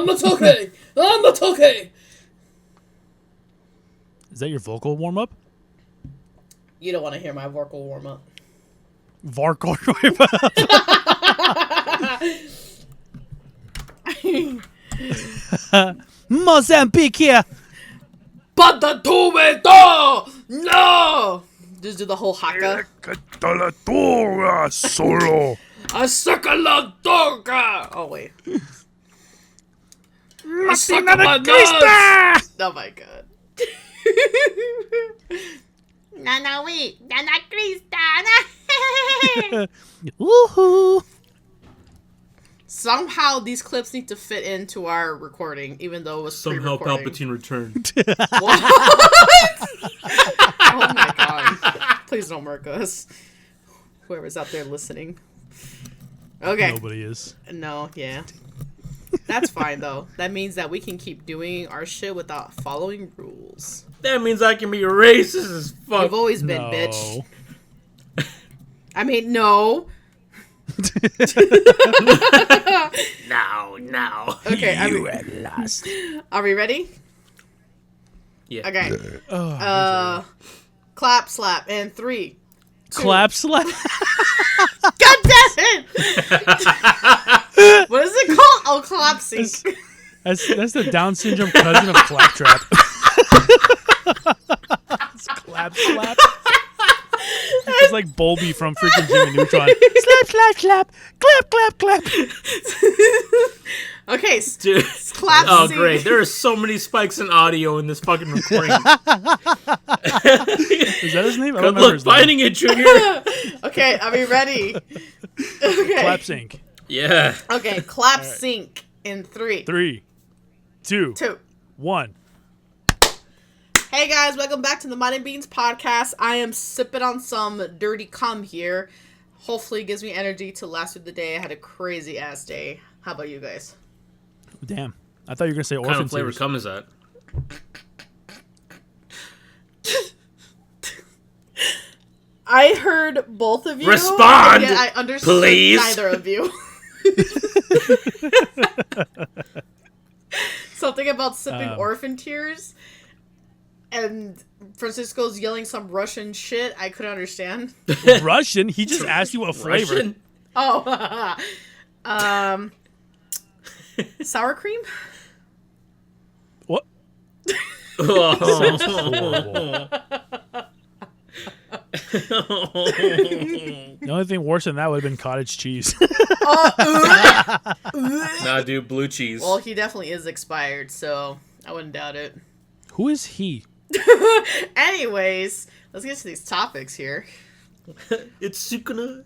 I'm not okay. I'm not okay. Is that your vocal warm up? You don't want to hear my vocal warm up. Vocal warm up. Mozambique here. Patatumento! No! Just do the whole haka. Solo. I suck a la toga! Oh, wait. I suck a my nuts! Oh, my God. Nana, wait. Nana Krista. Woohoo. Somehow these clips need to fit into our recording, even though it was Somehow pre-recording. Palpatine returned. What? Oh my God. Please don't murk us. Whoever's out there listening. Okay. Nobody is. No, yeah. That's fine, though. That means that we can keep doing our shit without following rules. That means I can be racist as fuck. You've always been, bitch. I mean, no. No. Okay, You at last. are we ready? Yeah. Okay. Oh, Clap, slap, and 3. clap slap. God damn it! What is it called? Oh, clap sync. That's the Down syndrome cousin of claptrap. It's clap slap. It's like Bolby from freaking Jimmy Neutron. Slap, slap, slap. Clap, clap, clap. Okay, Dude. clap Oh, sync. great. There are so many spikes in audio in this fucking recording. Is that his name? I don't Good remember luck his name. finding it, Junior. Okay, are we ready? Okay. Clap sync. Yeah. Okay, clap sync in 3, 3, 2, 2. 1. Hey guys, welcome back to the Mind and Beans podcast. I am sipping on some dirty cum here. Hopefully it gives me energy to last through the day. I had a crazy ass day. How about you guys? Damn. I thought you were going to say What kind orphan of flavor tears. cum is that? I heard both of you. Respond, and yet I understood please. neither of you. Something about sipping orphan tears. And Francisco's yelling some Russian shit I couldn't understand. Russian? He just asked you what flavor. Russian? Oh. Sour cream? What? Oh. Sounds horrible. The only thing worse than that would have been cottage cheese. Nah, dude, blue cheese. Well, he definitely is expired, so I wouldn't doubt it. Who is he? Anyways, let's get to these topics here. It's Sukuna.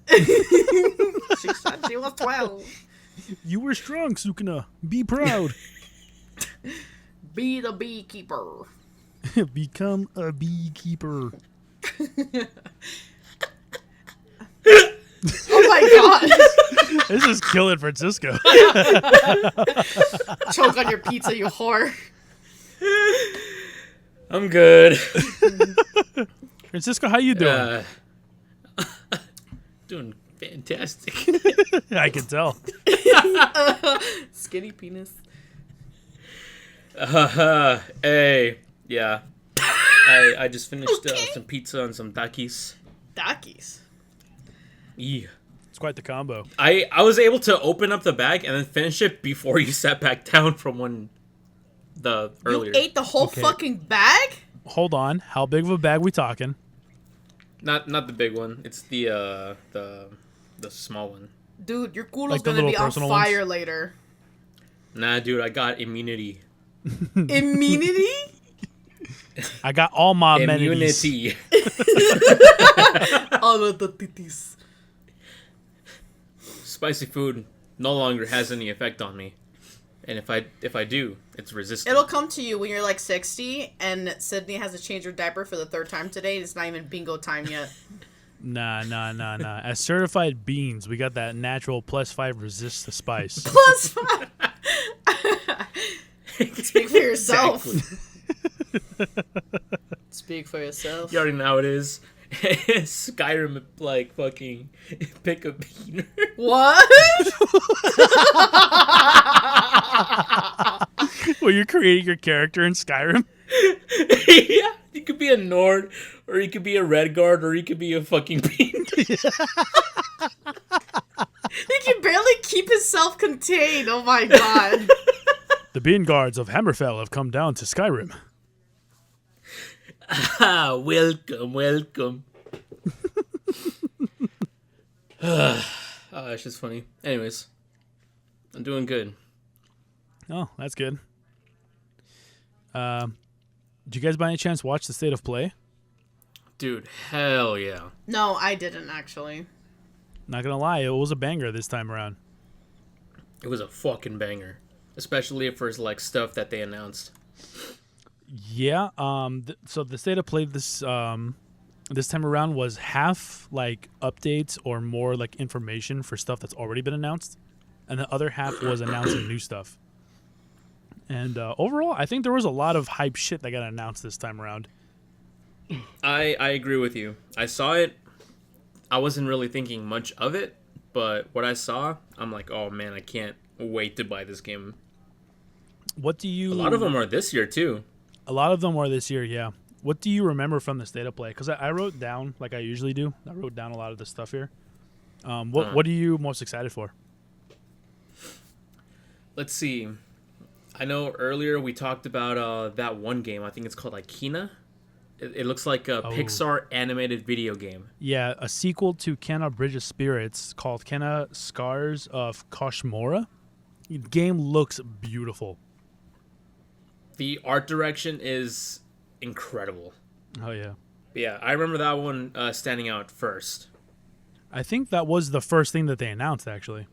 She said she was 12. You were strong, Sukuna. Be proud. Be the beekeeper. Become a beekeeper. Oh my god. This is killing Francisco. Choke on your pizza, you whore. I'm good. Francisco, how you doing? Doing fantastic. I can tell. Skinny penis. Hey, yeah. I just finished some pizza and some takis. Takis. Yeah. It's quite the combo. I was able to open up the bag and then finish it before you sat back down from earlier. You ate the whole fucking bag? Hold on. How big of a bag we talking? Not the big one. It's the small one. Dude, your culo's Like the gonna be little on personal fire ones? later. Nah, dude, I got immunity. Immunity? I got all my amenities. Immunity. All of the titties. Spicy food no longer has any effect on me. And if I do, it's resistant. It'll come to you when you're like 60 and Sydney has to change her diaper for the 3rd time today. It's not even bingo time yet. Nah. As certified beans, we got that natural +5 resist the spice. +5. Speak for yourself. Exactly. Speak for yourself. You already know how it is. Skyrim, like, fucking pick a beaner. What? Where you're creating your character in Skyrim. Yeah, you could be a Nord, or you could be a Redguard, or you could be a fucking bean. He can barely keep his self-contained. Oh my god. The Bean Guards of Hammerfell have come down to Skyrim. Ah, welcome, welcome. Oh, that's just funny. Anyways, I'm doing good. Oh, that's good. Did you guys by any chance watch the State of Play? Dude, hell yeah. No, I didn't actually. Not gonna lie, it was a banger this time around. It was a fucking banger. Especially for like stuff that they announced. Yeah. So the State of Play this time around was half like updates or more like information for stuff that's already been announced, and the other half was announcing new stuff. And overall, I think there was a lot of hype shit that got announced this time around. I agree with you. I saw it. I wasn't really thinking much of it, but what I saw, I'm like, oh man, I can't wait to buy this game. What do you? A lot of them are this year too. A lot of them are this year, yeah. What do you remember from the State of Play? Because I wrote down, like I usually do, I wrote down a lot of the stuff here. What are you most excited for? Let's see. I know earlier we talked about that one game. I think it's called like Kena. It looks like a Pixar animated video game. Yeah, a sequel to Kena Bridge of Spirits called Kena Scars of Kashmora. The game looks beautiful. The art direction is incredible. Oh, yeah. But yeah, I remember that one standing out first. I think that was the first thing that they announced, actually.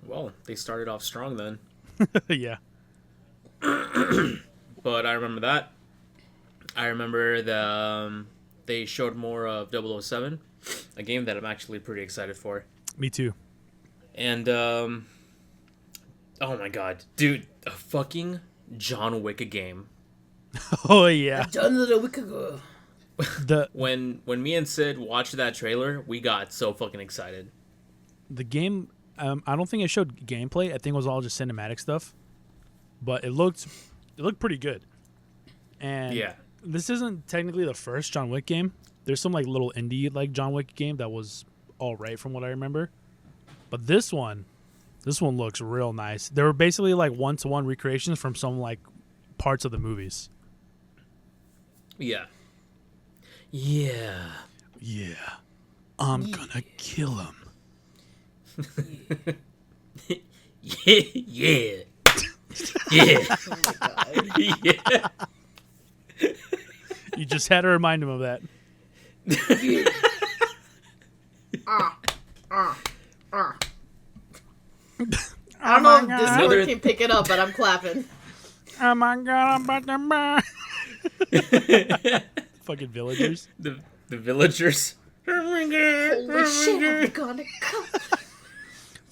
Well, they started off strong then. Yeah. But I remember that. I remember they showed more of 007, a game that I'm actually pretty excited for. Me too. And, oh my god. Dude, a fucking John Wick game. Oh, yeah. When me and Sid watched that trailer, we got so fucking excited. The game, I don't think it showed gameplay. I think it was all just cinematic stuff. But it looked pretty good. And Yeah. this isn't technically the first John Wick game. There's some like little indie like John Wick game that was all right from what I remember. But this one looks real nice. They were basically like one-to-one recreations from some like parts of the movies. Yeah. Yeah. Yeah. I'm gonna kill him. Yeah. Yeah. Yeah. Yeah. You just had to remind him of that. I don't know if Discord can pick it up, but I'm clapping. Oh my god, I'm about to fucking villagers. The villagers. Holy shit, I'm gonna come.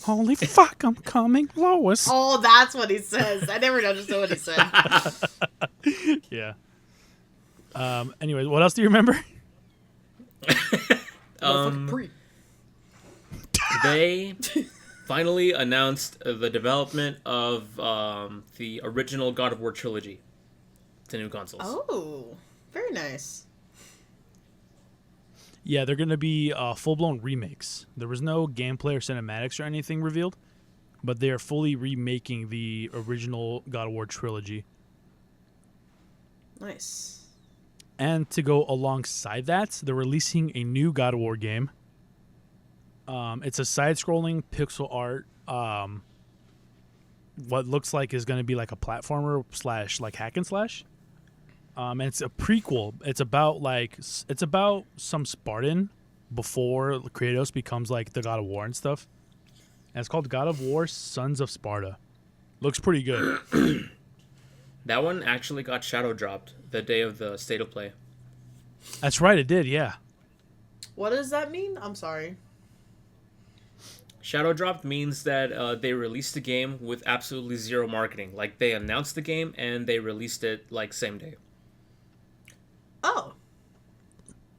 Holy fuck, I'm coming, Lois. Oh, that's what he says. I never understood what he said. Yeah. Anyways, what else do you remember? They finally announced the development of the original God of War trilogy to new consoles. Oh, very nice. Yeah, they're going to be full-blown remakes. There was no gameplay or cinematics or anything revealed, but they are fully remaking the original God of War trilogy. Nice. And to go alongside that, they're releasing a new God of War game. It's a side-scrolling pixel art. What looks like is going to be like a platformer / like hack and slash. And it's a prequel. It's about some Spartan before Kratos becomes like the God of War and stuff. And it's called God of War: Sons of Sparta. Looks pretty good. That one actually got shadow dropped the day of the State of Play. That's right, it did. Yeah. What does that mean? I'm sorry. Shadow dropped means that they released the game with absolutely zero marketing. Like, they announced the game and they released it like same day. Oh.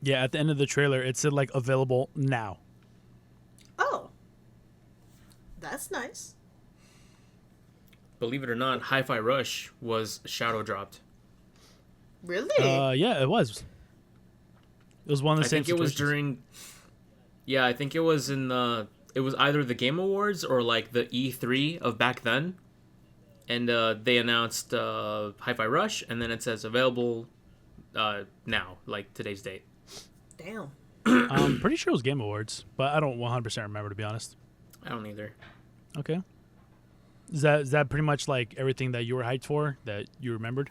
Yeah, at the end of the trailer, it said like available now. Oh. That's nice. believe it or not, Hi-Fi Rush was shadow dropped. Really? Yeah, it was. It was one of the I same think it was situations. during. Yeah, I think it was in the. It was either the Game Awards or like the E3 of back then, and they announced Hi-Fi Rush, and then it says available now, like today's date. Damn. I'm pretty sure it was Game Awards, but I don't 100% remember, to be honest. I don't either. Okay. Is that pretty much like everything that you were hyped for that you remembered?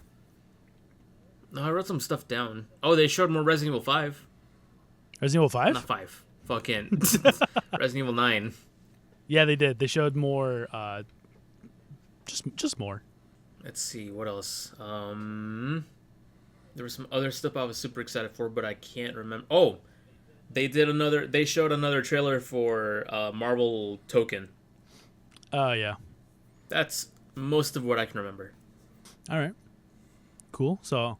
No, I wrote some stuff down. Oh, they showed more Resident Evil 5. Resident Evil 5? Not 5. Fucking Resident Evil 9. Yeah, they did. They showed more. Just more. Let's see what else. There was some other stuff I was super excited for, but I can't remember. Oh, They showed another trailer for Marvel Token. Yeah. That's most of what I can remember. All right. Cool. So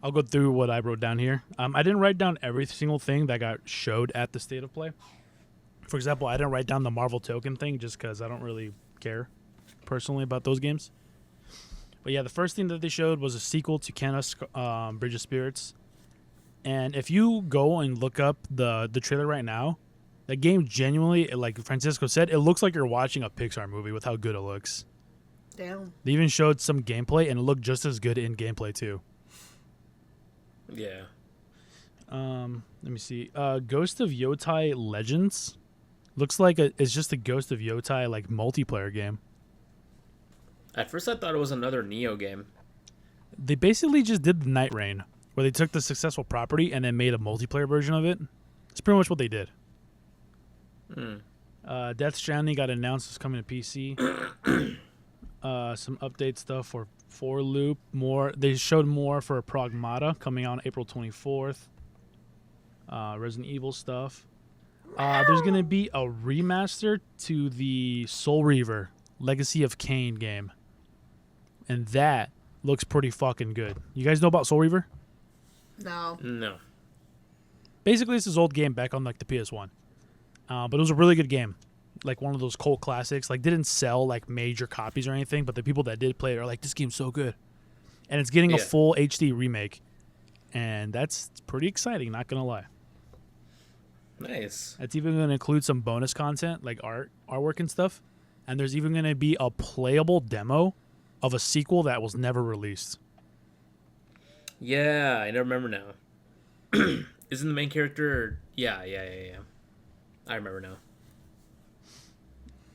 I'll go through what I wrote down here. I didn't write down every single thing that got showed at the State of Play. For example, I didn't write down the Marvel Token thing just because I don't really care personally about those games. But yeah, the first thing that they showed was a sequel to Kenna's Bridge of Spirits. And if you go and look up the trailer right now, that game genuinely, like Francisco said, it looks like you're watching a Pixar movie with how good it looks. Damn. They even showed some gameplay, and it looked just as good in gameplay too. Yeah. Let me see. Ghost of Yotai Legends looks like it's just a Ghost of Yotai like multiplayer game. At first, I thought it was another Neo game. They basically just did the Night Rain, where they took the successful property and then made a multiplayer version of it. It's pretty much what they did. Death Stranding got announced as coming to PC. Some update stuff for Loop. They showed more for Pragmata coming out on April 24th. Resident Evil stuff. There's going to be a remaster to the Soul Reaver Legacy of Kain game. And that looks pretty fucking good. You guys know about Soul Reaver? No. No. Basically, it's this old game back on like the PS1. But it was a really good game. Like one of those cult classics. Like didn't sell like major copies or anything, but the people that did play it are like, this game's so good. And it's getting a full HD remake. And that's pretty exciting, not gonna lie. Nice. It's even gonna include some bonus content, like artwork and stuff. And there's even gonna be a playable demo of a sequel that was never released. Yeah, I remember now. Isn't the main character? Yeah. I remember now.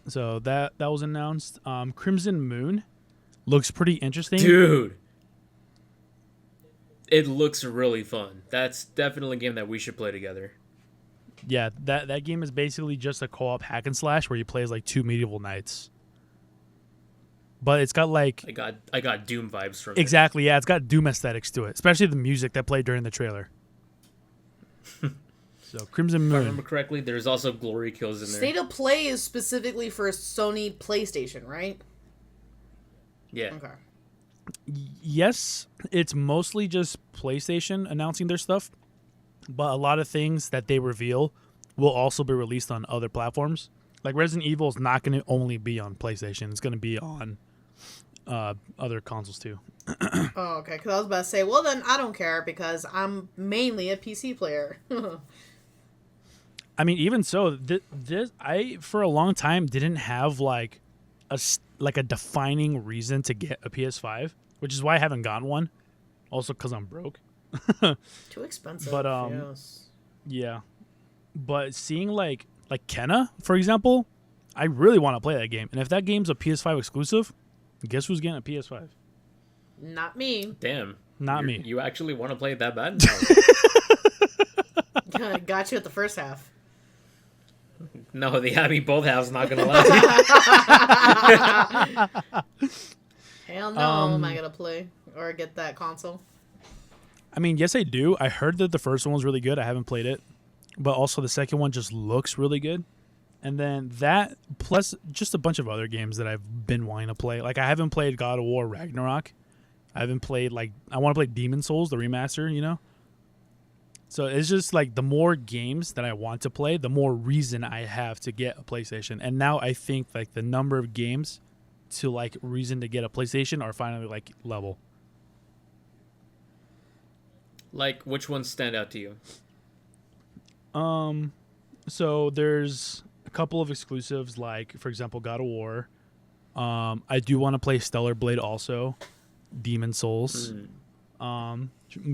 So that was announced. Crimson Moon looks pretty interesting. Dude. It looks really fun. That's definitely a game that we should play together. Yeah, that game is basically just a co-op hack and slash where you play as like two medieval knights. But it's got like I got Doom vibes from exactly, yeah, it's got Doom aesthetics to it, especially the music that played during the trailer. So Crimson If I Moon. remember correctly, there's also Glory Kills in there. State of Play is specifically for Sony PlayStation, right? Yeah. Okay. Yes, it's mostly just PlayStation announcing their stuff, but a lot of things that they reveal will also be released on other platforms. Like Resident Evil is not going to only be on PlayStation; it's going to be on other consoles too. Oh, okay. Because I was about to say, well, then I don't care because I'm mainly a PC player. I mean, even so, this I for a long time didn't have like a defining reason to get a PS5, which is why I haven't gotten one. Also, because I'm broke. Too expensive. But yes. yeah. But seeing like Kenna, for example, I really want to play that game. And if that game's a PS5 exclusive, guess who's getting a PS5? Not me. Damn. Not me. You actually want to play it that bad? Got you at the first half. No, the Abby both halves. Not gonna lie. Hell no, am I gonna play or get that console? I mean, yes, I do. I heard that the first one was really good. I haven't played it. But also the second one just looks really good. And then that, plus just a bunch of other games that I've been wanting to play. Like, I haven't played God of War Ragnarok. I haven't played, like, I want to play Demon Souls, the remaster, you know? So it's just, like, the more games that I want to play, the more reason I have to get a PlayStation. And now I think, like, the number of games to like reason to get a PlayStation are finally like level. Like, which ones stand out to you? So there's a couple of exclusives, like for example, God of War. I do want to play Stellar Blade also, Demon Souls.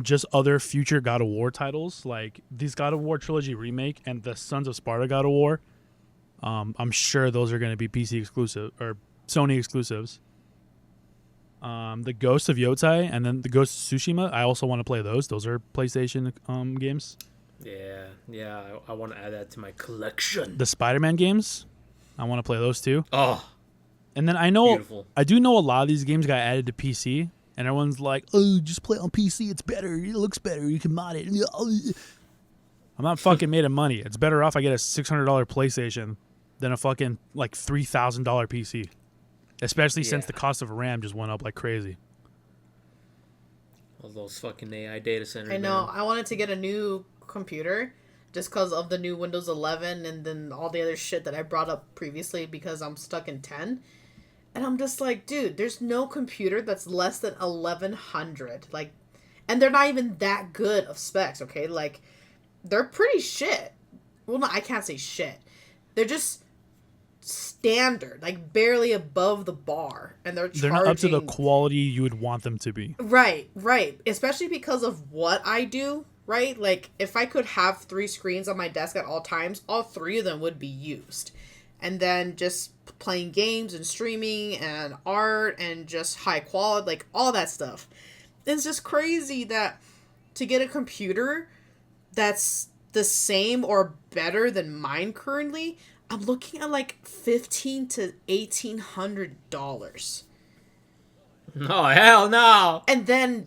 Just other future God of War titles, like these God of War trilogy remake and the Sons of Sparta God of War. I'm sure those are going to be PC exclusive or Sony exclusives. The Ghost of Yotai and then the Ghost of Tsushima. I also want to play those. Those are PlayStation games. Yeah. I want to add that to my collection. The Spider-Man games. I want to play those too. Oh, And then beautiful. I do know a lot of these games got added to PC, and everyone's like, "Oh, just play it on PC. It's better. It looks better. You can mod it." I'm not fucking made of money. It's better off I get a $600 PlayStation than a fucking like $3,000 PC, especially since Yeah. the cost of RAM just went up like crazy. All those fucking AI data centers. I know. man. I wanted to get a new computer just because of the new Windows 11 and then all the other shit that I brought up previously because I'm stuck in 10. And I'm just like, dude, there's no computer that's less than 1100. Like, and they're not even that good of specs, okay? Like, they're pretty shit. Well, no, I can't say shit. They're just standard, like barely above the bar. And they're charging... They're not up to the quality you would want them to be. Right. Especially because of what I do, right? Like, if I could have 3 screens on my desk at all times, all 3 of them would be used. And then just playing games and streaming and art and just high quality, like all that stuff. It's just crazy that to get a computer that's the same or better than mine currently, I'm looking at like $1,500 to $1,800. Oh, hell no. And then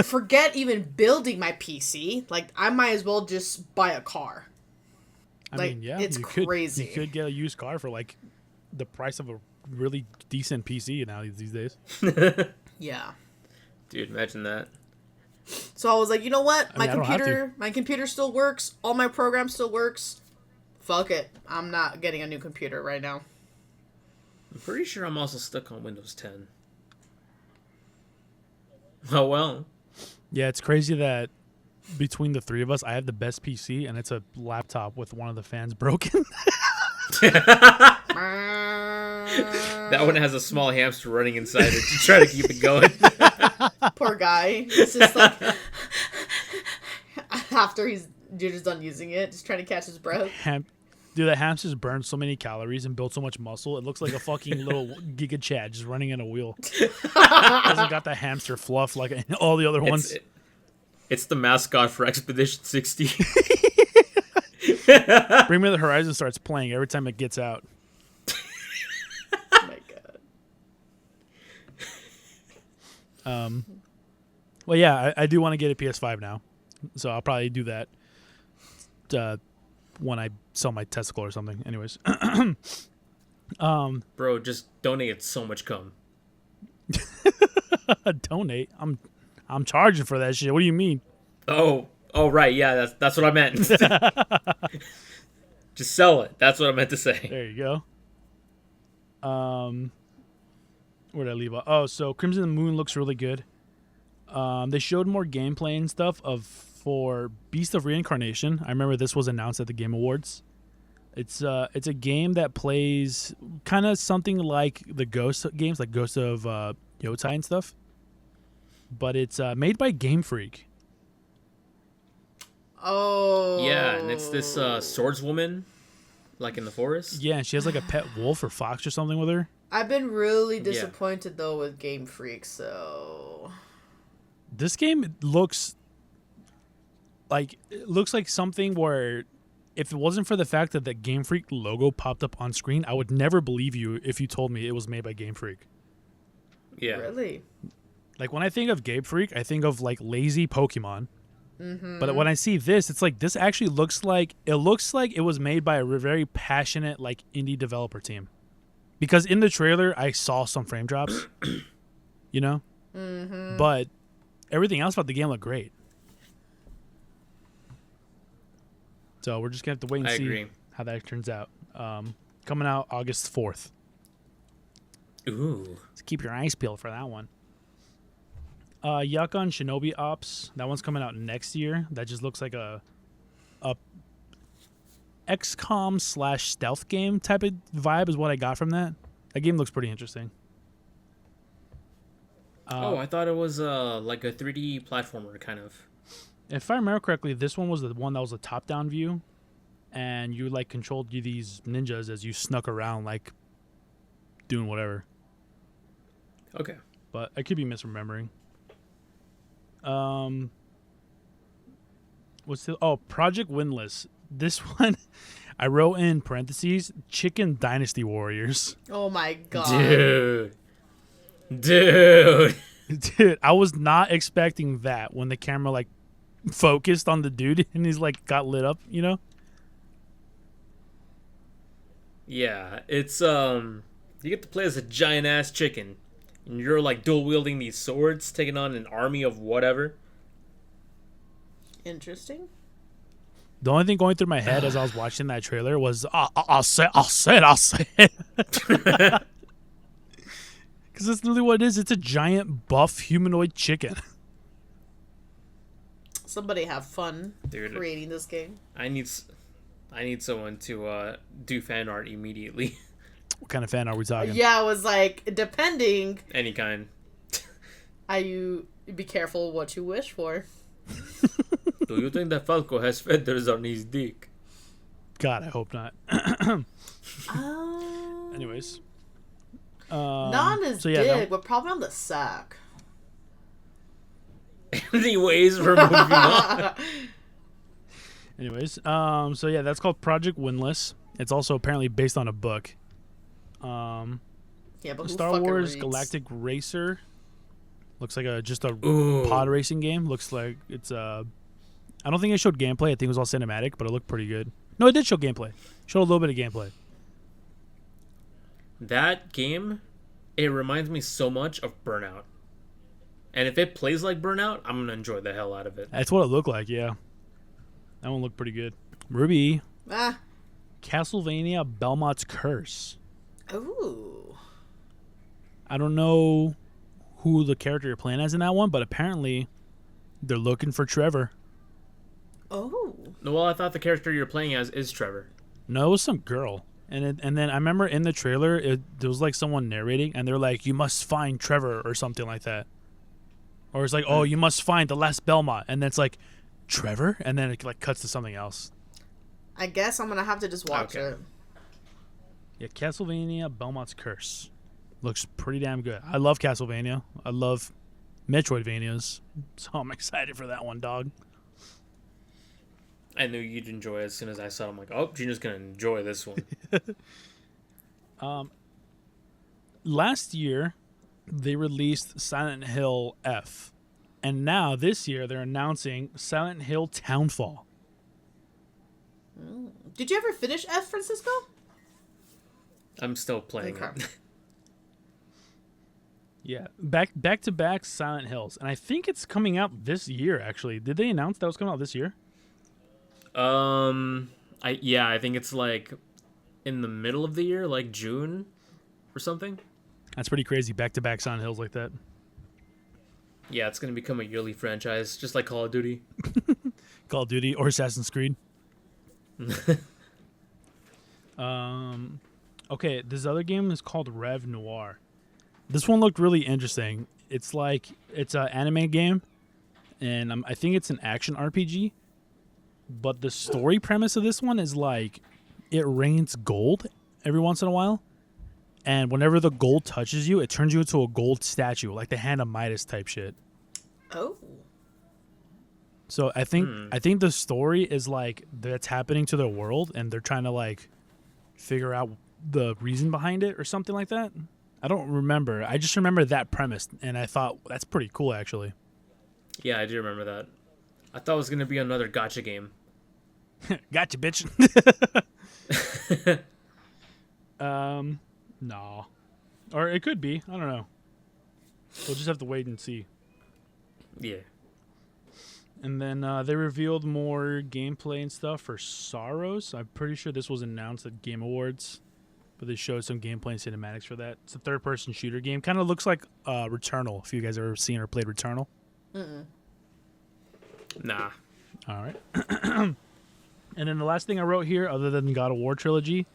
forget even building my PC. Like, I might as well just buy a car. I Like, mean, yeah, it's crazy. You could get a used car for like the price of a really decent PC now these days. Yeah. Dude, imagine that. So I was like, you know what? I mean, I don't have My computer still works. All my programs still works. Fuck it. I'm not getting a new computer right now. I'm pretty sure I'm also stuck on Windows 10. Oh, well. Yeah, it's crazy that between the 3 of us, I have the best PC, and it's a laptop with one of the fans broken. That one has a small hamster running inside it to try to keep it going. Poor guy. It's just like after you're just done using it, just trying to catch his breath. Dude, that hamster's burned so many calories and built so much muscle. It looks like a fucking little Giga Chad just running in a wheel. Hasn't got the hamster fluff like all the other ones. It's the mascot for Expedition 60. Bring Me the Horizon starts playing every time it gets out. Oh my god. Well, yeah, I do want to get a PS5 now, so I'll probably do that when I sell my testicle or something. Anyways, Bro, just donate so much cum. donate. I'm charging for that shit. What do you mean? Oh, right, yeah, that's what I meant. Just sell it. That's what I meant to say. There you go. Where did I leave off? Oh, so Crimson and the Moon looks really good. They showed more gameplay and stuff for Beast of Reincarnation. I remember this was announced at the Game Awards. It's a game that plays kind of something like the Ghost games, like Ghost of Yotai and stuff. But it's made by Game Freak. Oh. Yeah, and it's this swordswoman, like in the forest. Yeah, and she has like a pet wolf or fox or something with her. I've been really disappointed though with Game Freak, so This game looks like something where if it wasn't for the fact that the Game Freak logo popped up on screen, I would never believe you if you told me it was made by Game Freak. Yeah. really. Like when I think of Game Freak, I think of like lazy Pokemon. Mm-hmm. But when I see this, it's like this actually looks like it was made by a very passionate like indie developer team. Because in the trailer, I saw some frame drops, you know? Mm-hmm. But everything else about the game looked great. So we're just going to have to wait and see agree. how that turns out. Coming out August 4th. Ooh. So keep your eyes peeled for that one. Yukon Shinobi Ops. That one's coming out next year. That just looks like a XCOM / stealth game type of vibe is what I got from that. That game looks pretty interesting. I thought it was like a 3D platformer kind of. If I remember correctly, this one was the one that was a top-down view, and you like controlled these ninjas as you snuck around, like doing whatever. Okay. But I could be misremembering. Project Windless. This one, I wrote in parentheses, Chicken Dynasty Warriors. Oh my god. Dude. Dude, I was not expecting that when the camera like focused on the dude and he's like got lit up, you know? Yeah, it's you get to play as a giant ass chicken, and you're like dual wielding these swords, taking on an army of whatever. Interesting. The only thing going through my head as I was watching that trailer was, I'll say it. Because that's literally what it is. It's a giant buff humanoid chicken. Somebody have fun Dude, creating this game. I need someone to do fan art immediately. What kind of fan are we talking? Yeah, I was like, depending. Any kind. You be careful what you wish for. Do you think that Falco has feathers on his dick? God, I hope not. Um, Anyways. Not on his so yeah, dick, but probably on the sack. Anyways, we're moving on. Anyways, so yeah, that's called Project Windless. It's also apparently based on a book. Yeah, but who Star fucking Wars reads? Galactic Racer looks like just a Ooh. pod racing game. Looks like it's I don't think it showed gameplay. I think it was all cinematic, but it looked pretty good. No, it did show gameplay. Showed a little bit of gameplay. That game, it reminds me so much of Burnout. And if it plays like Burnout, I'm gonna enjoy the hell out of it. That's what it looked like. Yeah, that one looked pretty good. Ruby, Ah. Castlevania Belmont's Curse. Ooh. I don't know who the character you're playing as in that one, but apparently they're looking for Trevor. Oh. Well, I thought the character you're playing as is Trevor. No, it was some girl. And then I remember in the trailer, there was like someone narrating, and they're like, "You must find Trevor" or something like that. Or it's like, "Oh, you must find the last Belmont," and then it's like, "Trevor," and then it like cuts to something else. I guess I'm gonna have to just watch Okay. it. Yeah, Castlevania Belmont's Curse looks pretty damn good. I love Castlevania. I love Metroidvanias, so I'm excited for that one, dog. I knew you'd enjoy it as soon as I saw it. I'm like, oh, Gina's gonna enjoy this one. Last year, they released Silent Hill F, and now this year they're announcing Silent Hill Townfall. Did you ever finish F, Francisco? I'm still playing Okay. it. Yeah, back to back Silent Hills, and I think it's coming out this year. Actually, did they announce that was coming out this year? I think it's like in the middle of the year, like June or something. That's pretty crazy. Back to back Silent Hills like that. Yeah, it's gonna become a yearly franchise, just like Call of Duty. Call of Duty or Assassin's Creed. Okay, this other game is called Rev Noir. This one looked really interesting. It's an anime game, and I think it's an action RPG. But the story premise of this one is like it rains gold every once in a while, and whenever the gold touches you, it turns you into a gold statue, like the Hand of Midas type shit. Oh. So I think the story is like that's happening to their world, and they're trying to like figure out the reason behind it or something like that. I don't remember. I just remember that premise, and I thought that's pretty cool actually. Yeah, I do remember that. I thought it was gonna be another gacha game. Gotcha, bitch. No, or it could be. I don't know. We'll just have to wait and see. Yeah. And then they revealed more gameplay and stuff for Sorrows. I'm pretty sure this was announced at Game Awards. but they showed some gameplay and cinematics for that. It's a third-person shooter game. Kind of looks like Returnal. If you guys ever seen or played Returnal. Nah. All right. And then the last thing I wrote here, other than God of War trilogy,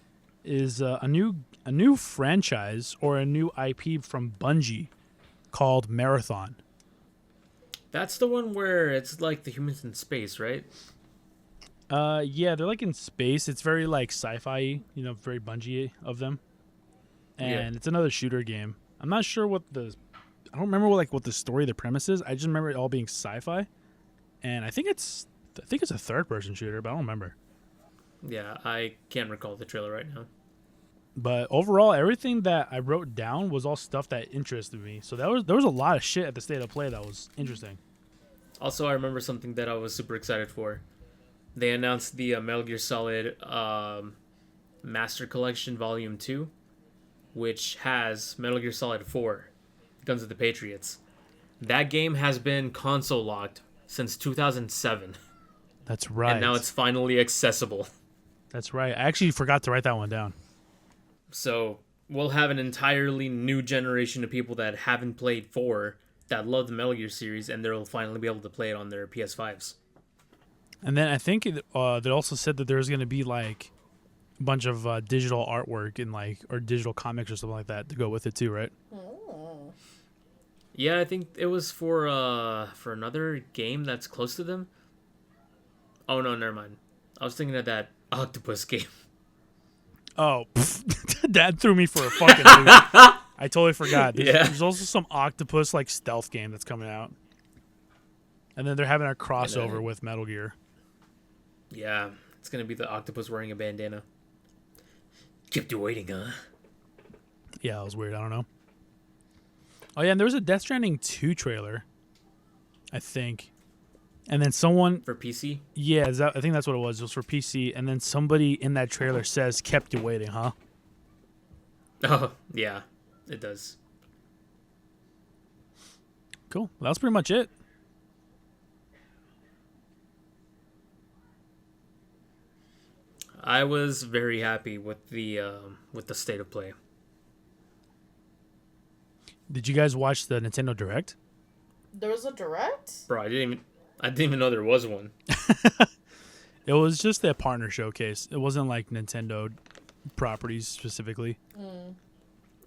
is a new franchise or a new IP from Bungie called Marathon. That's the one where it's like the humans in space, right? Yeah, they're like in space. It's very like sci-fi, very Bungie of them. And it's another shooter game. I'm not sure I don't remember what the story, the premise is. I just remember it all being sci-fi. And I think it's a third-person shooter, but I don't remember. Yeah, I can't recall the trailer right now. But overall, everything that I wrote down was all stuff that interested me. So there was a lot of shit at the State of Play that was interesting. Also, I remember something that I was super excited for. They announced the Metal Gear Solid Master Collection Volume 2, which has Metal Gear Solid 4, Guns of the Patriots. That game has been console locked since 2007. That's right. And now it's finally accessible. That's right. I actually forgot to write that one down. So we'll have an entirely new generation of people that haven't played 4 that love the Metal Gear series, and they'll finally be able to play it on their PS5s. And then I think they also said that there's going to be like a bunch of digital artwork and or digital comics or something like that to go with it too, right? Yeah, I think it was for another game that's close to them. Oh no, never mind. I was thinking of that octopus game. Oh, that threw me for a fucking loop. I totally forgot. There's also some octopus stealth game that's coming out. And then they're having a crossover with Metal Gear. Yeah, it's gonna be the octopus wearing a bandana. Kept you waiting, huh? Yeah, that was weird. I don't know. Oh yeah, and there was a Death Stranding 2 trailer, I think. And then someone for PC. Yeah, I think that's what it was. It was for PC, and then somebody in that trailer says, "Kept you waiting, huh?" Oh yeah, it does. Cool. Well, that's pretty much it. I was very happy with the State of Play. Did you guys watch the Nintendo Direct? There was a Direct? Bro, I didn't even know there was one. It was just their partner showcase. It wasn't like Nintendo properties specifically.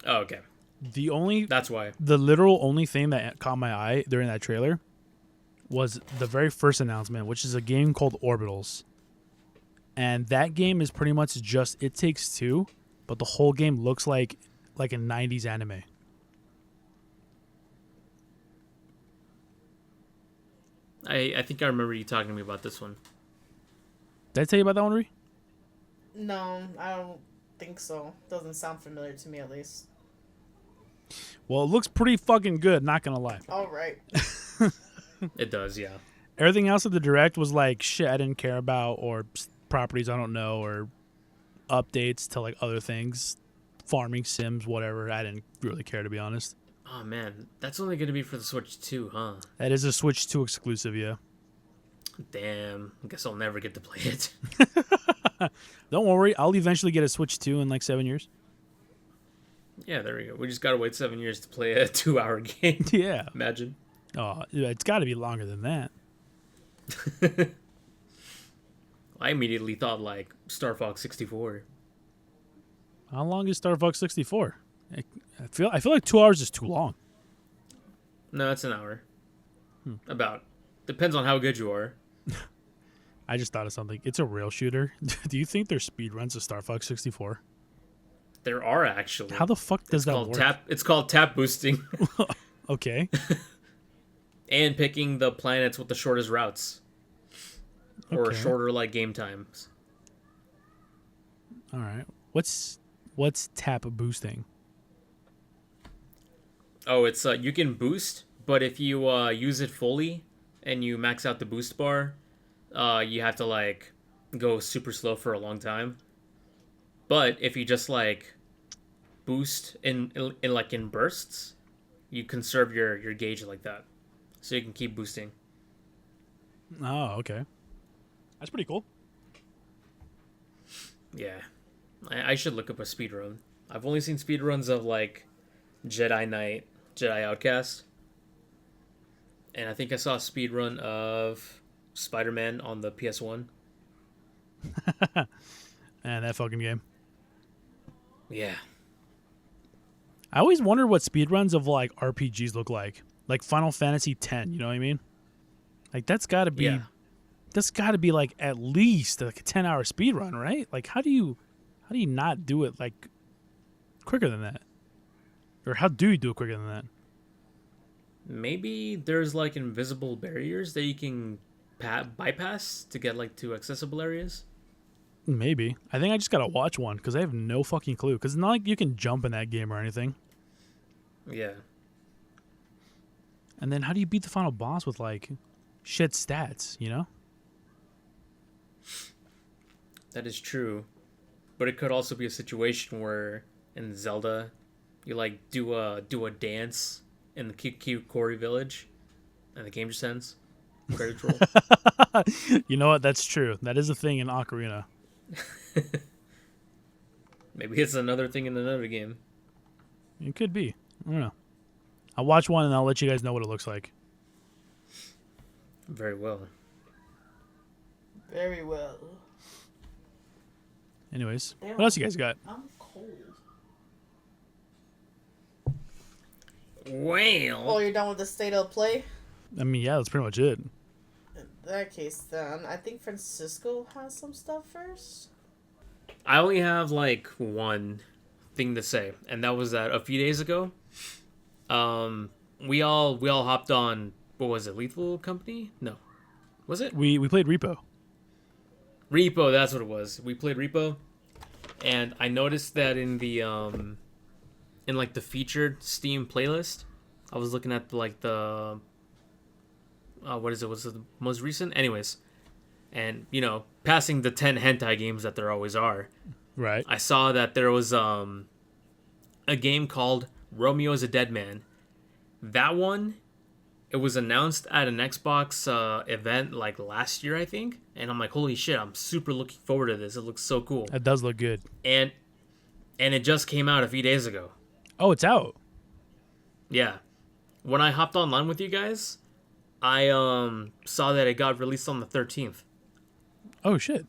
Oh, okay. That's why. The literal only thing that caught my eye during that trailer was the very first announcement, which is a game called Orbitals. And that game is pretty much just It Takes Two, but the whole game looks like a 90s anime. I think I remember you talking to me about this one. Did I tell you about that one, Ree? No, I don't think so. Doesn't sound familiar to me, at least. Well, it looks pretty fucking good, not gonna lie. All right. It does, yeah. Everything else at the Direct was like shit I didn't care about, or properties I don't know, or updates to other things, farming sims, whatever. I didn't really care, to be honest. Oh man, that's only gonna be for the Switch 2, huh? That is a Switch 2 exclusive, yeah. Damn, I guess I'll never get to play it. Don't worry, I'll eventually get a Switch 2 in 7 years. Yeah, there we go. We just gotta wait 7 years to play a 2-hour game. Yeah. Imagine. Oh, it's got to be longer than that. I immediately thought Star Fox 64. How long is Star Fox 64? I feel like 2 hours is too long. No, it's an hour. About. Depends on how good you are. I just thought of something. It's a rail shooter. Do you think there's speedruns of Star Fox 64? There are, actually. How the fuck does that work? It's called tap boosting. Okay. And picking the planets with the shortest routes. Or Okay. shorter game times. All right. What's tap boosting? Oh, it's you can boost, but if you use it fully and you max out the boost bar, you have to go super slow for a long time. But if you just boost in bursts, you conserve your gauge like that, so you can keep boosting. Oh, okay. That's pretty cool. Yeah, I should look up a speedrun. I've only seen speedruns of like Jedi Knight, Jedi Outcast, and I think I saw a speedrun of Spider-Man on the PS1. And that fucking game. Yeah. I always wonder what speedruns of like RPGs look like Final Fantasy X. You know what I mean? Like that's got to be, Yeah. that's got to be like at least like a 10-hour speedrun, right? Like how do you not do it like quicker than that, or how do you do it quicker than that? Maybe there's like invisible barriers that you can bypass to get like to accessible areas. Maybe. I think I just gotta watch one because I have no fucking clue. Because it's not like you can jump in that game or anything. Yeah. And then how do you beat the final boss with like shit stats? You know? That is true. But it could also be a situation where in Zelda you like do a dance in the Kikori village and the game just ends. Credits roll. You know what? That's true. That is a thing in Ocarina. Maybe it's another thing in another game. It could be. I don't know. I'll watch one and I'll let you guys know what it looks like. Very well. Very well. Anyways, Damn. what else you guys got? I'm cold. Well, Oh, you're done with the state of play? I mean, yeah, that's pretty much it. In that case, then, I think Francisco has some stuff first. I only have like one thing to say, and that was that a few days ago, we all hopped on, what was it, Lethal Company? No, was it We played Repo. Repo? That's what it was. We played Repo, and I noticed that in the in like the featured Steam playlist, I was looking at like the what is it? Was it the most recent? Anyways, and you know, passing the 10 hentai games that there always are. Right. I saw that there was a game called Romeo is a Dead Man. That one, it was announced at an Xbox event like last year, I think. And I'm like, holy shit, I'm super looking forward to this. It looks so cool. That does look good. And it just came out a few days ago. Oh, it's out. Yeah. When I hopped online with you guys, I saw that it got released on the 13th. Oh shit.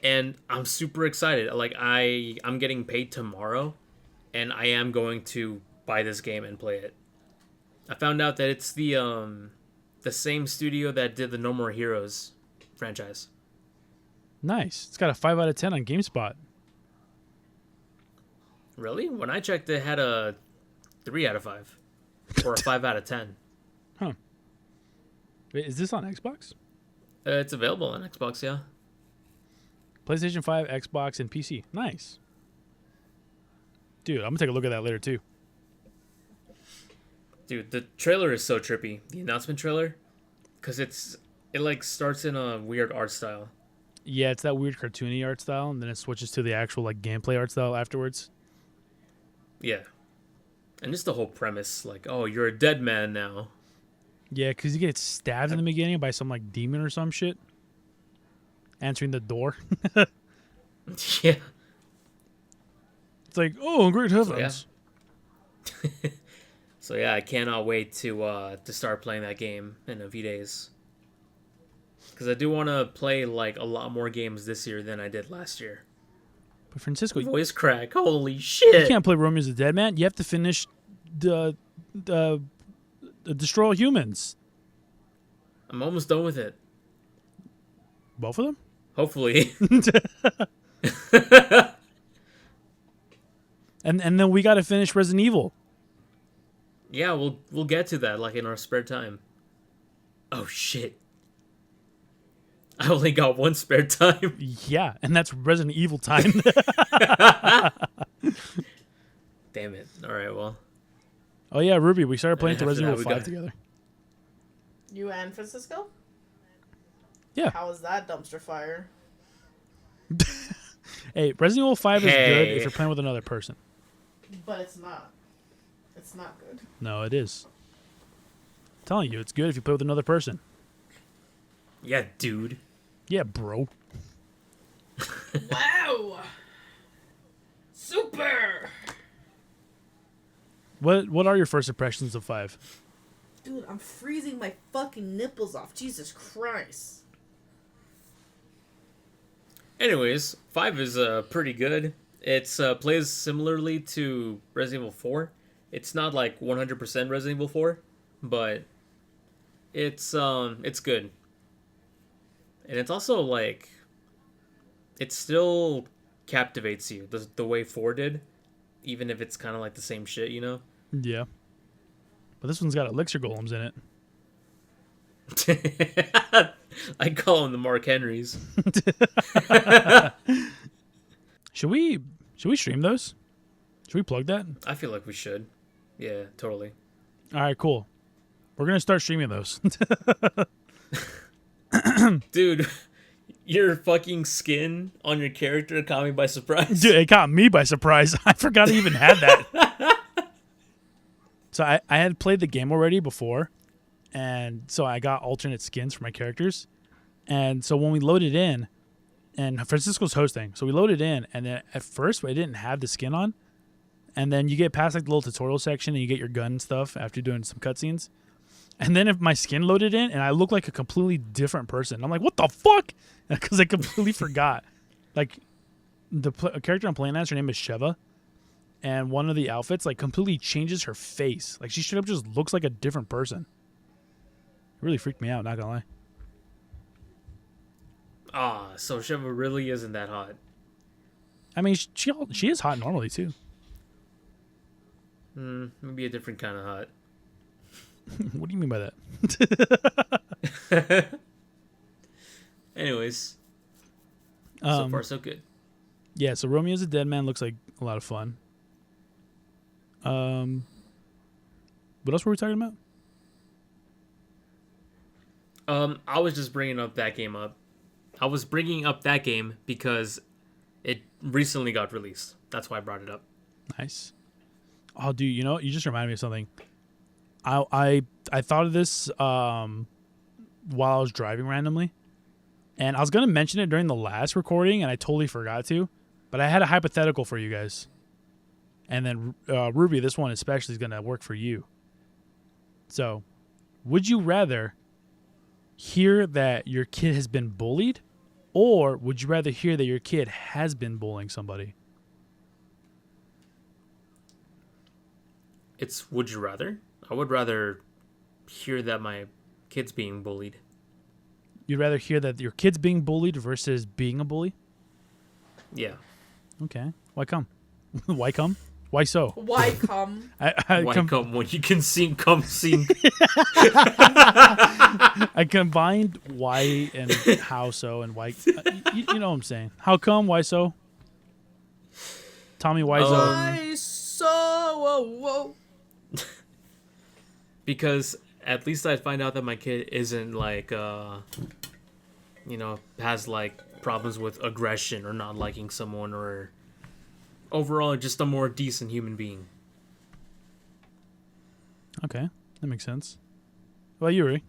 And I'm super excited. Like I'm getting paid tomorrow, and I am going to buy this game and play it. I found out that it's the same studio that did the No More Heroes franchise. Nice. It's got a 5 out of 10 on GameSpot. Really? When I checked, it had a 3 out of 5 or a 5 out of 10. Huh. Wait, is this on Xbox? It's available on Xbox, yeah. PlayStation 5, Xbox, and PC. Nice. Dude, I'm gonna take a look at that later too. Dude, the trailer is so trippy. The announcement trailer, because it like starts in a weird art style. Yeah, it's that weird cartoony art style, and then it switches to the actual like gameplay art style afterwards. Yeah. And just the whole premise, like, oh, you're a dead man now. Yeah, because you get stabbed in the beginning by some like demon or some shit. Answering the door. Yeah. It's like, oh, great heavens. So yeah, I cannot wait to start playing that game in a few days. Because I do want to play like a lot more games this year than I did last year. But Francisco, Voice crack, holy you shit! can't play Romeo's the Dead Man. You have to finish the Destroy All Humans. I'm almost done with it. Both of them? Hopefully. And then we got to finish Resident Evil. Yeah, we'll get to that like in our spare time. Oh shit! I only got one spare time. Yeah, and that's Resident Evil time. Damn it! All right, well. Oh yeah, Ruby, we started playing And to after Resident that, Evil we 5 got- together. You and Francisco? Yeah. How was that dumpster fire? Hey, Resident Evil 5 is good Hey. if you're playing with another person. But it's not. It's not good. No, it is. I'm telling you, it's good if you play with another person. Yeah, dude. Yeah, bro. Wow! Super. What are your first impressions of 5? Dude, I'm freezing my fucking nipples off. Jesus Christ. Anyways, 5 is pretty good. It's plays similarly to Resident Evil 4. It's not like 100% Resident Evil 4, but it's good. And it's also like it still captivates you the way 4 did, even if it's kind of like the same shit, you know? Yeah. But this one's got elixir golems in it. I call them the Mark Henrys. Should we stream those? Should we plug that? I feel like we should. Yeah, totally. All right, cool. We're gonna start streaming those. Dude, your fucking skin on your character caught me by surprise. Dude, it caught me by surprise. I forgot I even had that. So I had played the game already before, and so I got alternate skins for my characters. And so when we loaded in, and Francisco's hosting, so we loaded in, and then at first I didn't have the skin on, and then you get past like the little tutorial section, and you get your gun and stuff after doing some cutscenes. And then if my skin loaded in, and I look like a completely different person, I'm like, what the fuck? Because I completely forgot. Like, the character I'm playing as, her name is Sheva, and one of the outfits like completely changes her face. Like, she straight up just looks like a different person. It really freaked me out, not gonna lie. Ah, so Sheva really isn't that hot. I mean, she is hot normally too. Maybe a different kind of hot. What do you mean by that? Anyways, so far so good. Yeah, so Romeo's a Dead Man looks like a lot of fun. What else were we talking about? I was just bringing up that game up. I was bringing up that game because it recently got released. That's why I brought it up. Nice. Oh, dude, you know, you just reminded me of something. I thought of this while I was driving randomly, and I was gonna mention it during the last recording, and I totally forgot to. But I had a hypothetical for you guys, and then Ruby, this one especially is gonna work for you. So, would you rather hear that your kid has been bullied, or would you rather hear that your kid has been bullying somebody? It's would you rather? I would rather hear that my kid's being bullied. You'd rather hear that your kid's being bullied versus being a bully? Yeah. Okay. Why come? Why come? Why so? Why come? Why come when you can see come see? I combined why and how so and why. You know what I'm saying. How come? Why so? Tommy Wiseau. Why so? Whoa. Because at least I'd find out that my kid isn't like, has like problems with aggression or not liking someone or overall just a more decent human being. Okay, that makes sense. What about you, Ray?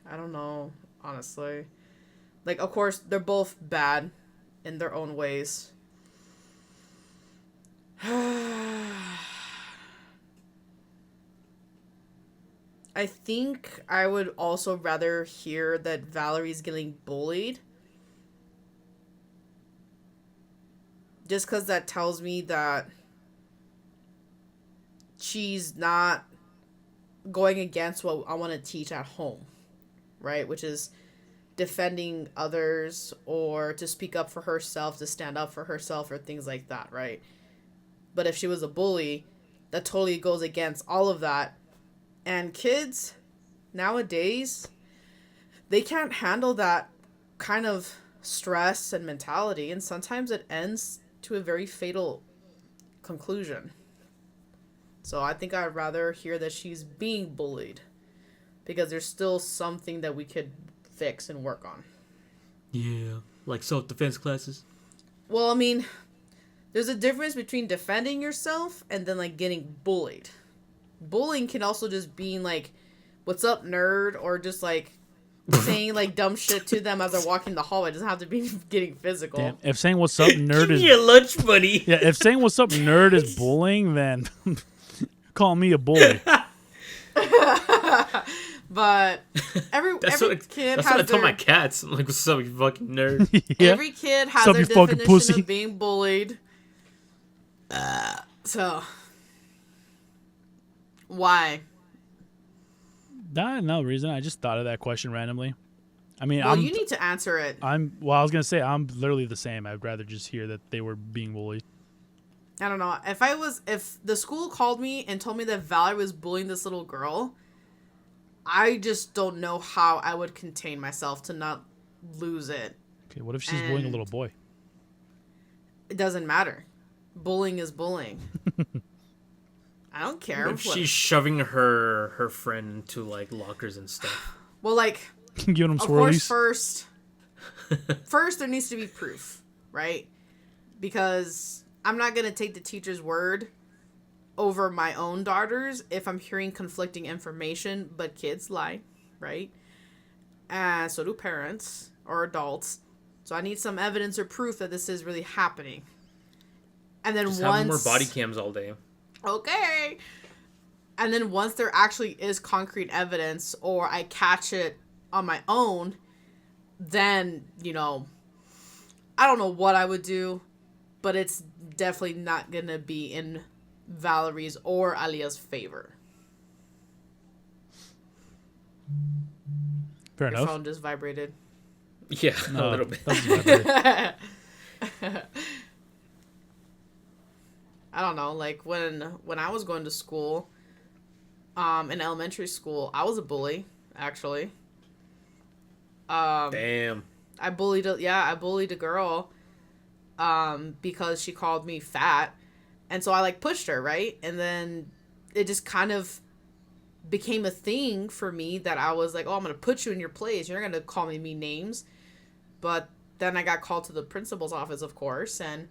I don't know, honestly. Like, of course, they're both bad in their own ways. I think I would also rather hear that Valerie's getting bullied. Just because that tells me that she's not going against what I want to teach at home, right? Which is defending others or to speak up for herself, to stand up for herself or things like that, right? But if she was a bully, that totally goes against all of that. And kids nowadays, they can't handle that kind of stress and mentality, and sometimes it ends to a very fatal conclusion. So I think I'd rather hear that she's being bullied, because there's still something that we could fix and work on. Yeah, like self-defense classes. Well, I mean, there's a difference between defending yourself and then like getting bullied. Bullying can also just be like, what's up, nerd? Or just like, saying like dumb shit to them as they're walking the hallway. It doesn't have to be getting physical. Damn, if saying what's up, nerd Give is me a lunch money. yeah. If saying what's up, nerd is bullying, then call me a bully. But every kid That's has what I tell their my cats. I'm like, what's up, you fucking nerd? Yeah. every kid has Sup, their you fucking definition pussy. of being bullied. So why? No reason. I just thought of that question randomly. I mean, Well, you need to answer it. I was gonna say I'm literally the same. I'd rather just hear that they were being bullied. I don't know. If the school called me and told me that Valerie was bullying this little girl, I just don't know how I would contain myself to not lose it. Okay, what if she's bullying a And- little boy? It doesn't matter. Bullying is bullying. I don't care. If what- she's shoving her friend into like lockers and stuff. well, like, Giving them of course, swirlies. first there needs to be proof, right? Because I'm not gonna take the teacher's word over my own daughters if I'm hearing conflicting information. But kids lie, right? And so do parents or adults. So I need some evidence or proof that this is really happening. And then Just once have more body cams all day. okay. And then once there actually is concrete evidence or I catch it on my own, then, I don't know what I would do, but it's definitely not going to be in Valerie's or Alia's favor. Fair Your enough. phone just vibrated. Yeah, a little bit. That's better. I don't know, like when I was going to school, in elementary school, I was a bully, actually. Damn. I bullied a girl because she called me fat. And so I like pushed her, right? And then it just kind of became a thing for me that I was like, oh, I'm going to put you in your place. You're not going to call me mean names. But then I got called to the principal's office, of course, and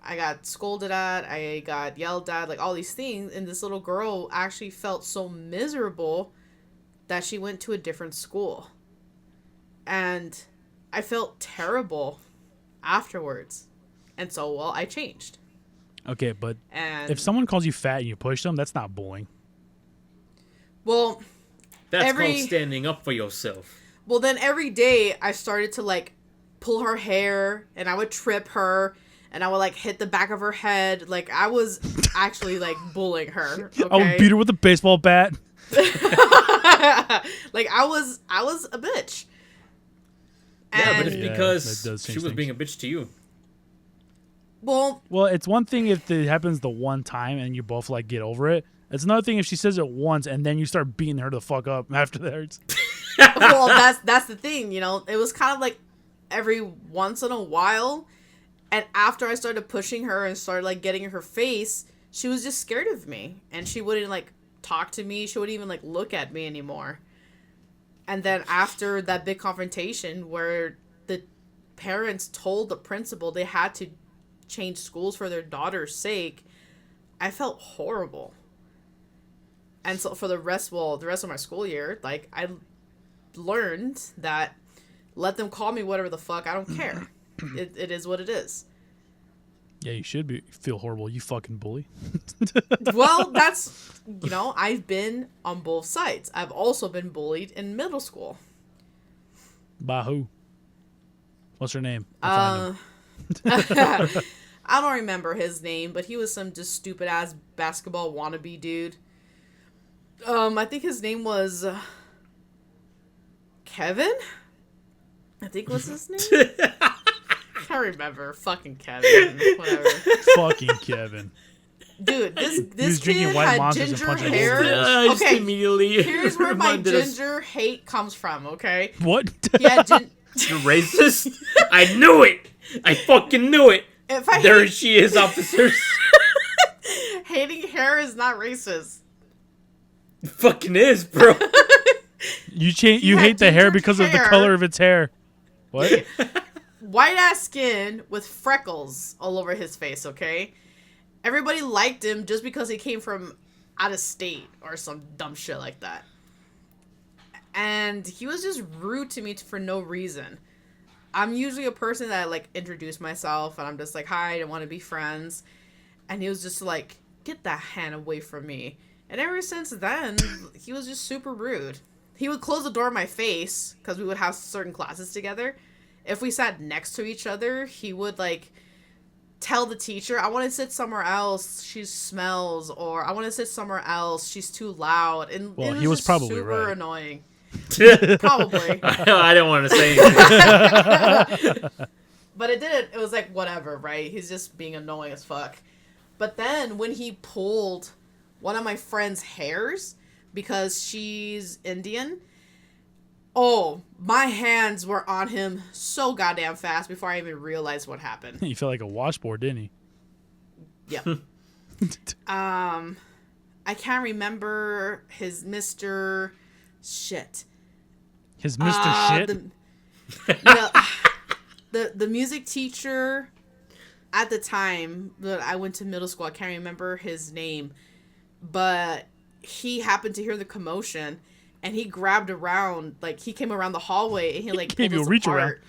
I got scolded at, I got yelled at, like all these things. And this little girl actually felt so miserable that she went to a different school. And I felt terrible afterwards. And so, well, I changed. Okay, but And if someone calls you fat and you push them, that's not bullying. well, That's Every- called standing up for yourself. then every day I started to like pull her hair and I would trip her and I would like hit the back of her head. Like I was actually like bullying her. Okay? I would beat her with a baseball bat. Like I was a bitch. Yeah, but it's And- Yeah, because that does she change was things. being a bitch to you. well, Well, it's one thing if it happens the one time and you both like get over it. It's another thing if she says it once and then you start beating her the fuck up after that. that's the thing, it was kind of like every once in a while, and after I started pushing her and started like getting in her face, she was just scared of me and she wouldn't like talk to me, she wouldn't even like look at me anymore. And then after that big confrontation where the parents told the principal they had to change schools for their daughter's sake, I felt horrible. And so for the rest of my school year, like I learned that let them call me whatever the fuck, I don't care. It is what it is. Yeah, you should feel horrible. You fucking bully. Well, that's, I've been on both sides. I've also been bullied in middle school. By who? What's her name? I'll find him. I don't remember his name, but he was some just stupid ass basketball wannabe dude. I think his name was Kevin? I think was his name? Can't remember. Fucking Kevin. Whatever. Fucking Kevin. Dude, was this drinking kid White had Monsters and ginger punching hair. holes in I just Okay, immediately here's where my reminded us. ginger hate comes from, okay? What? He had You're racist? I knew it! I fucking knew it! if I There hate, she is, officers. hating hair is not racist. It fucking is, bro. You had hate the hair ginger because of the hair. color of its hair. What? White ass skin with freckles all over his face, okay? Everybody liked him just because he came from out of state or some dumb shit like that. and he was just rude to me for no reason. I'm usually a person that like introduce myself and I'm just like, hi, I want to be friends. And he was just like, get that hand away from me. And ever since then, he was just super rude. He would close the door in my face because we would have certain classes together. If we sat next to each other, he would like tell the teacher, I want to sit somewhere else, she smells, or I want to sit somewhere else, she's too loud. And Well, it he was just probably super right. annoying. I Probably. didn't want to say anything. But it was like, whatever, right? He's just being annoying as fuck. But then when he pulled one of my friend's hairs, because she's Indian, oh, my hands were on him so goddamn fast before I even realized what happened. He felt like a washboard, didn't he? Yep. I can't remember his Mr. Shit. His Mr. Shit? The music teacher at the time that I went to middle school, I can't remember his name, but he happened to hear the commotion and he grabbed around, like he came around the hallway and he like Gave pulled you a us reach apart.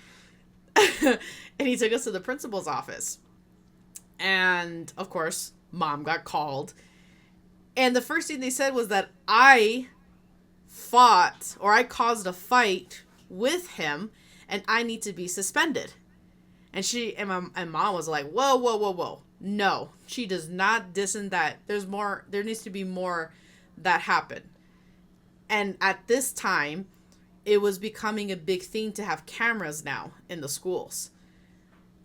And he took us to the principal's office. And of course, mom got called. And the first thing they said was that I fought or I caused a fight with him and I need to be suspended. And mom was like, whoa. No, she does not dissent that. There needs to be more that happen. And at this time, it was becoming a big thing to have cameras now in the schools.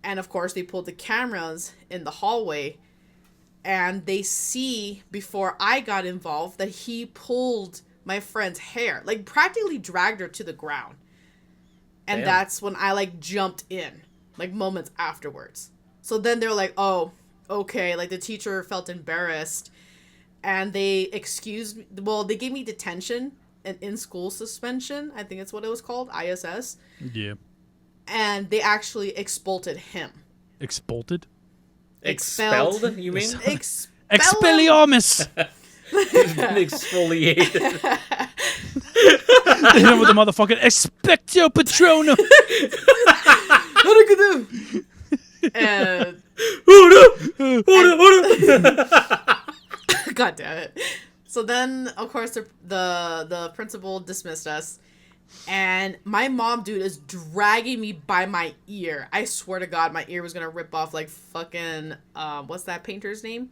And of course, they pulled the cameras in the hallway and they see before I got involved that he pulled my friend's hair, like practically dragged her to the ground. And Damn. that's when I like jumped in, like moments afterwards. So then they're like, oh, okay. Like the teacher felt embarrassed and they excused me. Well, they gave me detention and in-school suspension. I think it's what it was called, ISS. Yeah. And they actually expelled him. Expulted? Expelled, you mean? Expelliarmus! He's been exfoliated. Hit him with the motherfucking Expecto Patronum! And God damn it. So then, of course, the principal dismissed us. And my mom, dude, is dragging me by my ear. I swear to God, my ear was going to rip off like fucking, what's that painter's name?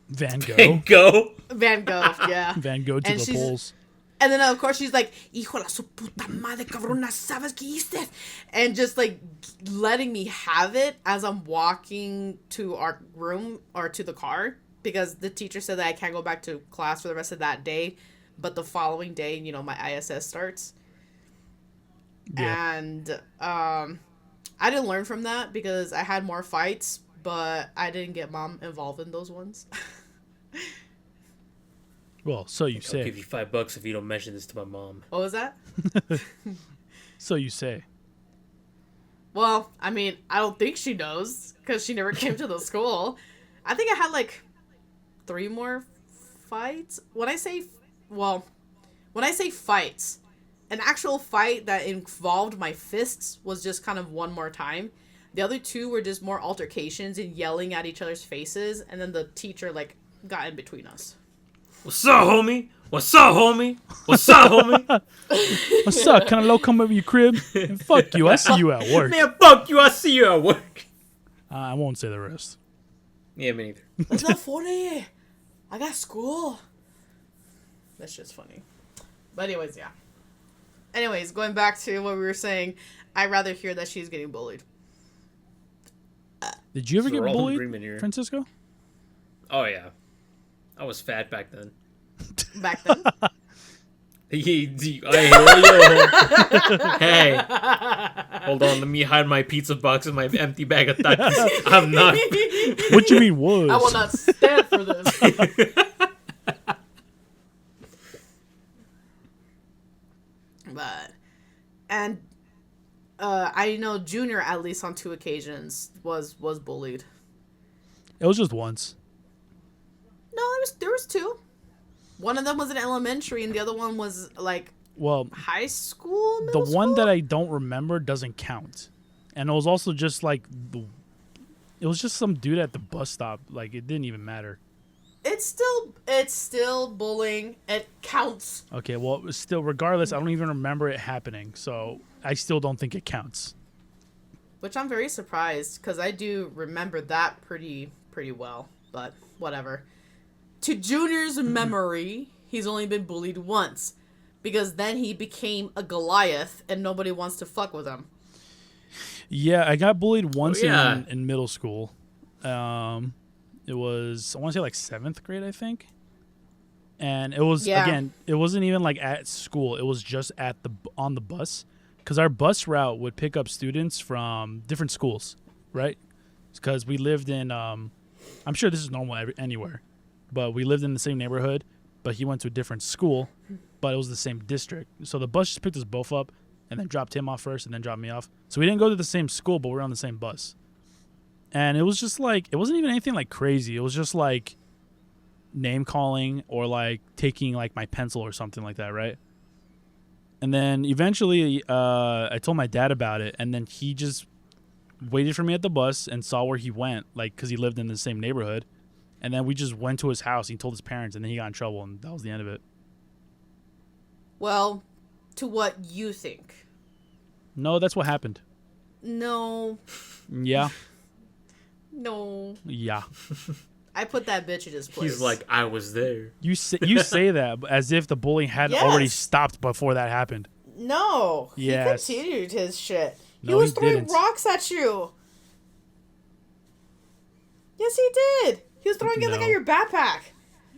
Van Gogh. Go. Van Gogh, yeah. Van Gogh to And the she's- polls. And then, of course, she's like, hijo la su puta madre, cabrona, sabes que hiciste? And just, like, letting me have it as I'm walking to our room or to the car. Because the teacher said that I can't go back to class for the rest of that day. But the following day, you know, my ISS starts. Yeah. And I didn't learn from that because I had more fights. But I didn't get mom involved in those ones. Well, so you I'll say. give you $5 if you don't mention this to my mom. What was that? So you say. Well, I mean, I don't think she knows because she never came to the school. I think I had like 3 more fights. When I say fights, an actual fight that involved my fists was just kind of one more time. The other 2 were just more altercations and yelling at each other's faces, and then the teacher like got in between us. What's up, homie? What's up, homie? What's up, homie? What's up? Can I low come over your crib? And fuck you. I see you at work. Man, fuck you. I see you at work. I won't say the rest. Yeah, me neither. That's not funny. I got school. That's just funny. But anyways, yeah. Anyways, going back to what we were saying, I'd rather hear that she's getting bullied. Did you ever So get we're all in bullied, agreement here. Francisco? Oh, yeah. I was fat back then. Back then. Hey, hold on. Let me hide my pizza box in my empty bag of tacos. I'm not. What you mean was? I will not stand for this. But, and I know Junior, at least on 2 occasions, was bullied. It was just once. No, there was 2. One of them was in elementary, and the other one was like Well, high school, the middle one school? that I don't remember doesn't count, and it was also just like it was just some dude at the bus stop. Like it didn't even matter. It's still bullying. It counts. Okay, well, still, regardless, I don't even remember it happening, so I still don't think it counts. Which I'm very surprised because I do remember that pretty well. But whatever. To Junior's memory, he's only been bullied once, because then he became a Goliath and nobody wants to fuck with him. Yeah, I got bullied once yeah. in middle school. It was, I want to say like 7th grade, I think. And it was, again, it wasn't even like at school. It was just on the bus. Because our bus route would pick up students from different schools, right? Because we lived in, I'm sure this is normal anywhere, but we lived in the same neighborhood, but he went to a different school, but it was the same district. So the bus just picked us both up and then dropped him off first and then dropped me off. So we didn't go to the same school, but we were on the same bus. And it was just like, it wasn't even anything like crazy. It was just like name calling or like taking like my pencil or something like that, right? And then eventually I told my dad about it, and then he just waited for me at the bus and saw where he went, like, because he lived in the same neighborhood. And then we just went to his house. He told his parents, and then he got in trouble, and that was the end of it. Well, to what you think. No, that's what happened. No. Yeah. No. Yeah. I put that bitch in his place. He's like, I was there. You say that as if the bullying had already stopped before that happened. No. Yes. He continued his shit. No, he was he throwing didn't. rocks at you. Yes, he did. He was throwing it like No. at your backpack.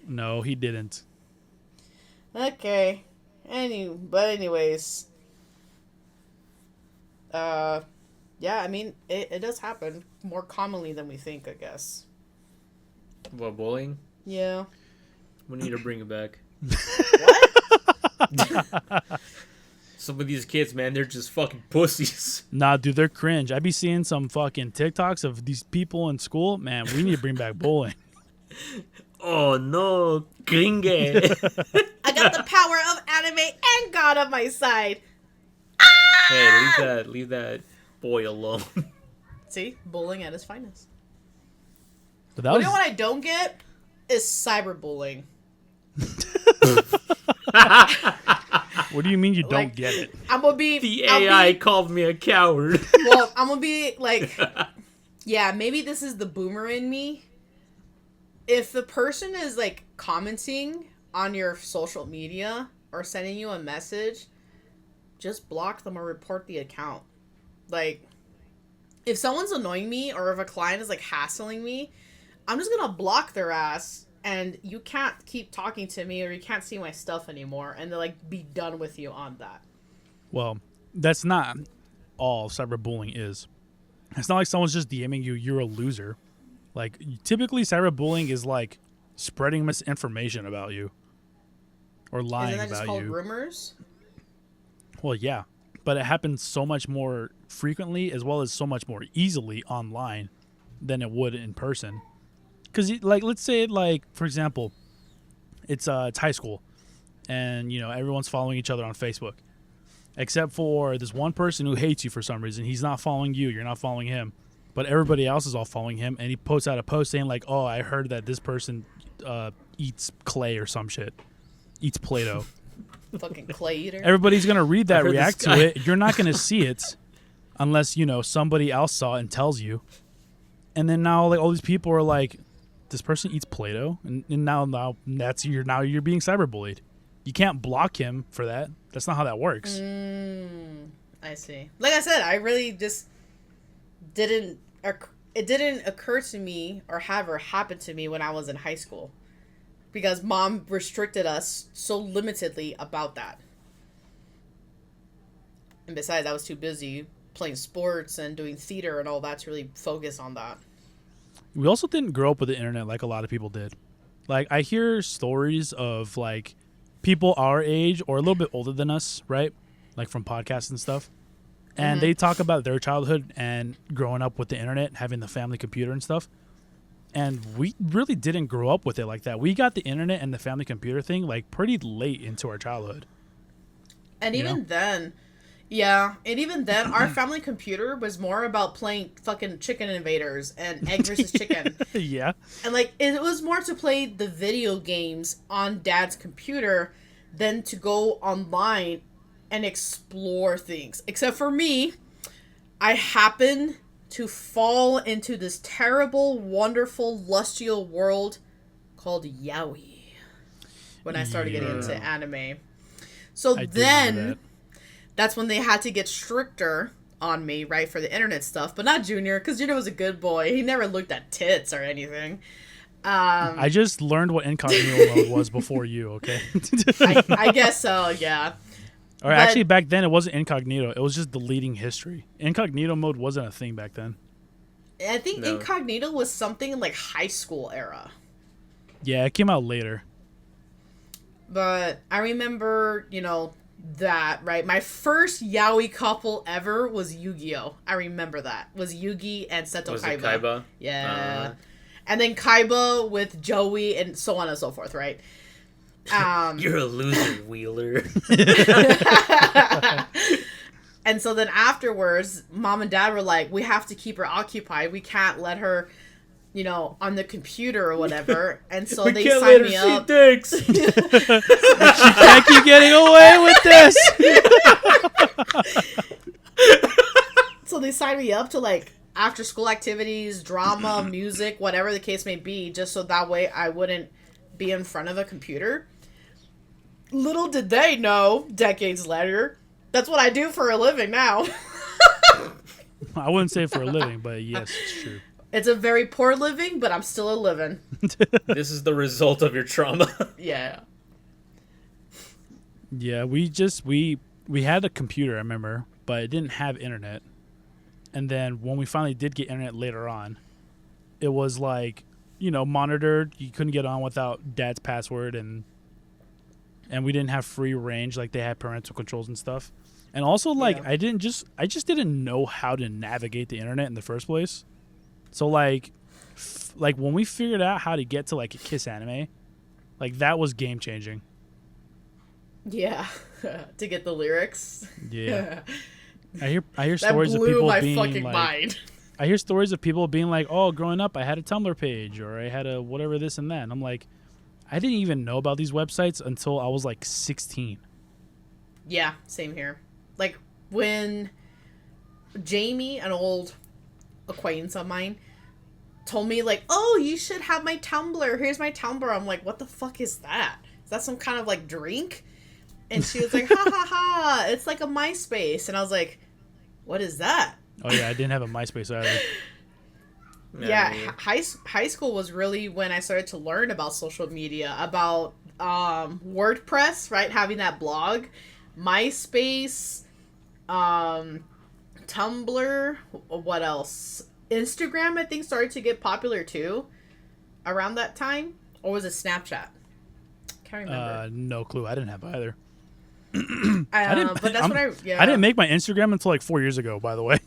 No, he didn't. Okay. Anyways. Yeah, I mean, it does happen more commonly than we think, I guess. What, bullying? Yeah. We need to bring it back. What? Some of these kids, man, they're just fucking pussies. Nah, dude, they're cringe. I be seeing some fucking TikToks of these people in school. Man, we need to bring back bullying. Oh no, gringe. I got the power of anime and God on my side. Hey, leave that boy alone. See? Bullying at its finest. But that You was know what I don't get? Is cyberbullying. What do you mean you don't Like- get it? I'm gonna be... The I'll AI be- called me a coward. Well, I'm gonna be like... Yeah, maybe this is the boomer in me. If the person is, like, commenting on your social media or sending you a message, just block them or report the account. Like, if someone's annoying me or if a client is, like, hassling me, I'm just gonna block their ass, and you can't keep talking to me or you can't see my stuff anymore, and they'll, like, be done with you on that. Well, that's not all cyberbullying is. It's not like someone's just DMing you, you're a loser. Like, typically cyberbullying is like spreading misinformation about you or lying Isn't that just about called you. rumors? Well, yeah, but it happens so much more frequently as well as so much more easily online than it would in person. Because, like, let's say, like, for example, it's high school, and, you know, everyone's following each other on Facebook, except for this one person who hates you for some reason. He's not following you. You're not following him. But everybody else is all following him, and he posts out a post saying, like, oh, I heard that this person eats clay or some shit. Eats Play-Doh. Fucking clay eater. Everybody's going to read that, heard react this to guy- it. You're not going to see it unless, you know, somebody else saw it and tells you. And then now, like, all these people are like, this person eats Play-Doh, and now you're being cyberbullied. You can't block him for that. That's not how that works. I see. Like I said, I really just didn't... It didn't occur to me or ever happen to me when I was in high school. Because mom restricted us so limitedly about that. And besides, I was too busy playing sports and doing theater and all that to really focus on that. We also didn't grow up with the internet like a lot of people did. Like, I hear stories of, like, people our age or a little bit older than us, right? Like, from podcasts and stuff. And they talk about their childhood and growing up with the internet, having the family computer and stuff. And we really didn't grow up with it like that. We got the internet and the family computer thing, like, pretty late into our childhood. And you even know? then, yeah, and even then, our family computer was more about playing fucking Chicken Invaders and Egg versus Chicken. Yeah. And, like, it was more to play the video games on Dad's computer than to go online and explore things. Except for me, I happened to fall into this terrible, wonderful, lustial world called Yaoi when I started getting into anime. So I did remember then, that. that's when they had to get stricter on me, right, for the internet stuff. But not Junior, because Junior was a good boy. He never looked at tits or anything. I just learned what incognito mode was before you, okay? I guess so, yeah. Or actually, back then, it wasn't incognito. It was just deleting history. Incognito mode wasn't a thing back then. I think No. incognito was something in, like, high school era. Yeah, it came out later. But I remember, that, right? My first yaoi couple ever was Yu-Gi-Oh! I remember that. Was Yugi and Seto Was Kaiba. it Kaiba? Yeah. And then Kaiba with Joey and so on and so forth, right? You're a loser, Wheeler. And so then afterwards, Mom and Dad were like, we have to keep her occupied. We can't let her, on the computer or whatever. And so they signed me up. dicks. She can't keep getting away with this. So they signed me up to, like, after school activities, drama, music, whatever the case may be, just so that way I wouldn't be in front of a computer. Little did they know, decades later, that's what I do for a living now. I wouldn't say for a living, but yes, it's true. It's a very poor living, but I'm still a living. This is the result of your trauma. Yeah. Yeah, we had a computer, I remember, but it didn't have internet. And then when we finally did get internet later on, it was like, monitored. You couldn't get on without Dad's password, and we didn't have free range like they had parental controls and stuff. And also, like, Yeah. I just didn't know how to navigate the internet in the first place. So like when we figured out how to get to like a Kiss Anime, like that was game changing. Yeah. To get the lyrics. Yeah. I hear That stories of blew people my being fucking like, mind. I hear stories of people being like, "Oh, growing up, I had a Tumblr page, or I had a whatever this and that." And I'm like, I didn't even know about these websites until I was like 16. Yeah, same here. Like, when Jamie, an old acquaintance of mine, told me, like, oh, you should have my Tumblr. Here's my Tumblr. I'm like, what the fuck is that? Is that some kind of, like, drink? And she was like, ha ha ha, it's like a MySpace. And I was like, what is that? Oh yeah, I didn't have a MySpace either. Yeah, high school was really when I started to learn about social media, about WordPress, right? Having that blog, MySpace, Tumblr, what else? Instagram, I think, started to get popular too around that time. Or was it Snapchat? Can't remember. No clue. I didn't have either. But that's when I didn't make my Instagram until like 4 years ago, by the way.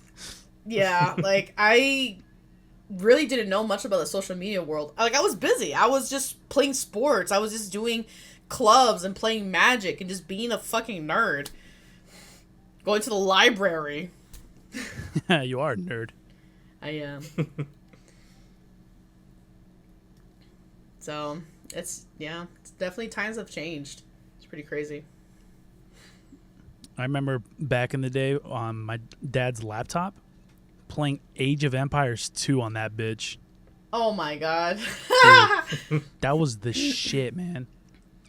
Yeah, like, I really didn't know much about the social media world. Like, I was busy. I was just playing sports. I was just doing clubs and playing Magic and just being a fucking nerd. Going to the library. You are a nerd. I am. So, it's definitely times have changed. It's pretty crazy. I remember back in the day on my dad's laptop playing Age of Empires 2 on that bitch. Oh my god. Dude, that was the shit, man.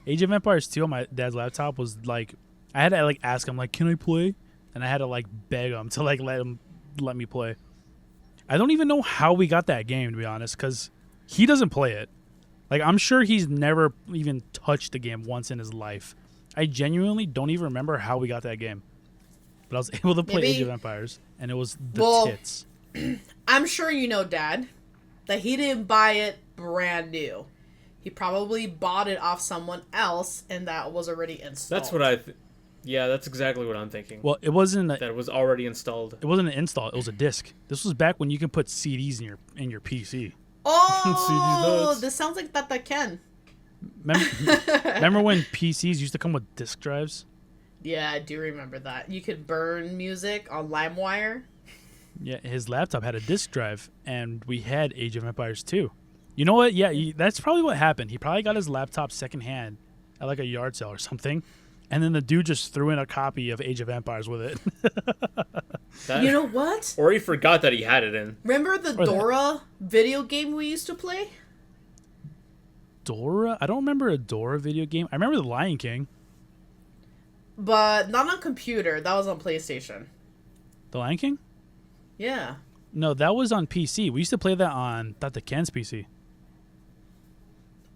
Age of Empires 2 on my dad's laptop was like, I had to like ask him like, can I play? And I had to like beg him to like let me play. I don't even know how we got that game, to be honest, because he doesn't play it. Like, I'm sure he's never even touched the game once in his life. I genuinely don't even remember how we got that game. But I was able to play Age of Empires, and it was the tits. I'm sure you know, Dad, that he didn't buy it brand new. He probably bought it off someone else, and that was already installed. That's what yeah, that's exactly what I'm thinking. Well, it wasn't that it was already installed. It wasn't an install. It was a disc. This was back when you can put CDs in your PC. Oh, this sounds like Tata Ken. Remember when PCs used to come with disk drives? Yeah, I do remember that. You could burn music on LimeWire. Yeah, his laptop had a disk drive, and we had Age of Empires 2. You know what? Yeah, that's probably what happened. He probably got his laptop secondhand at like a yard sale or something, and then the dude just threw in a copy of Age of Empires with it. You know what? Or he forgot that he had it in. Remember the Dora video game we used to play? Dora? I don't remember a Dora video game. I remember The Lion King. But not on computer. That was on PlayStation. The Lion King? Yeah. No, that was on PC. We used to play that on Dr. Ken's PC.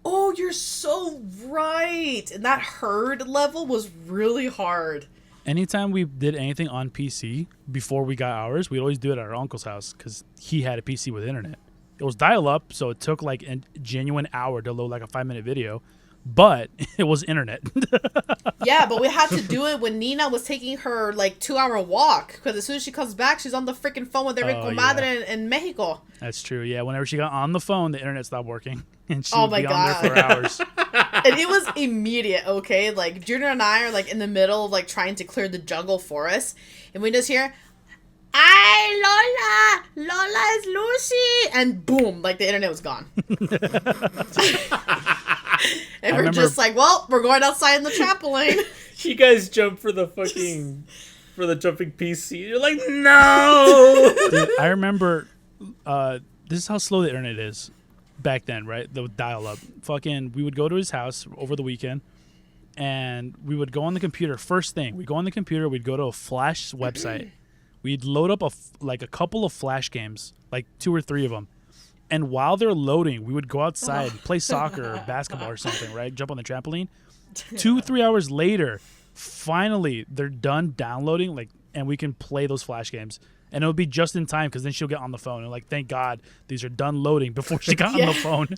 Oh, you're so right. And that herd level was really hard. Anytime we did anything on PC before we got ours, we'd always do it at our uncle's house because he had a PC with internet. It was dial-up, so it took like a genuine hour to load like a 5-minute video, but it was internet. Yeah, but we had to do it when Nina was taking her like 2-hour walk because as soon as she comes back, she's on the freaking phone with every comadre in Mexico. That's true. Yeah, whenever she got on the phone, the internet stopped working, and she Oh would my be on there for hours. And it was immediate, okay? Like, Junior and I are, like, in the middle of, like, trying to clear the jungle forest. And we just hear, "Ay, Lola! Lola is Lucy!" And boom, like, the internet was gone. And we're just like, well, we're going outside in the trampoline. You guys jump for the jumping PC. You're like, no! Dude, I remember, this is how slow the internet is. Back then, right? The dial-up. We would go to his house over the weekend, and we would go on the computer. First thing, we'd go on the computer, we'd go to a Flash website. We'd load up a couple of Flash games, like 2 or 3 of them. And while they're loading, we would go outside, play soccer or basketball or something, right? Jump on the trampoline. 2-3 hours later, finally, they're done downloading, and we can play those Flash games. And it would be just in time because then she'll get on the phone. And like, thank God these are done loading before she got on the phone.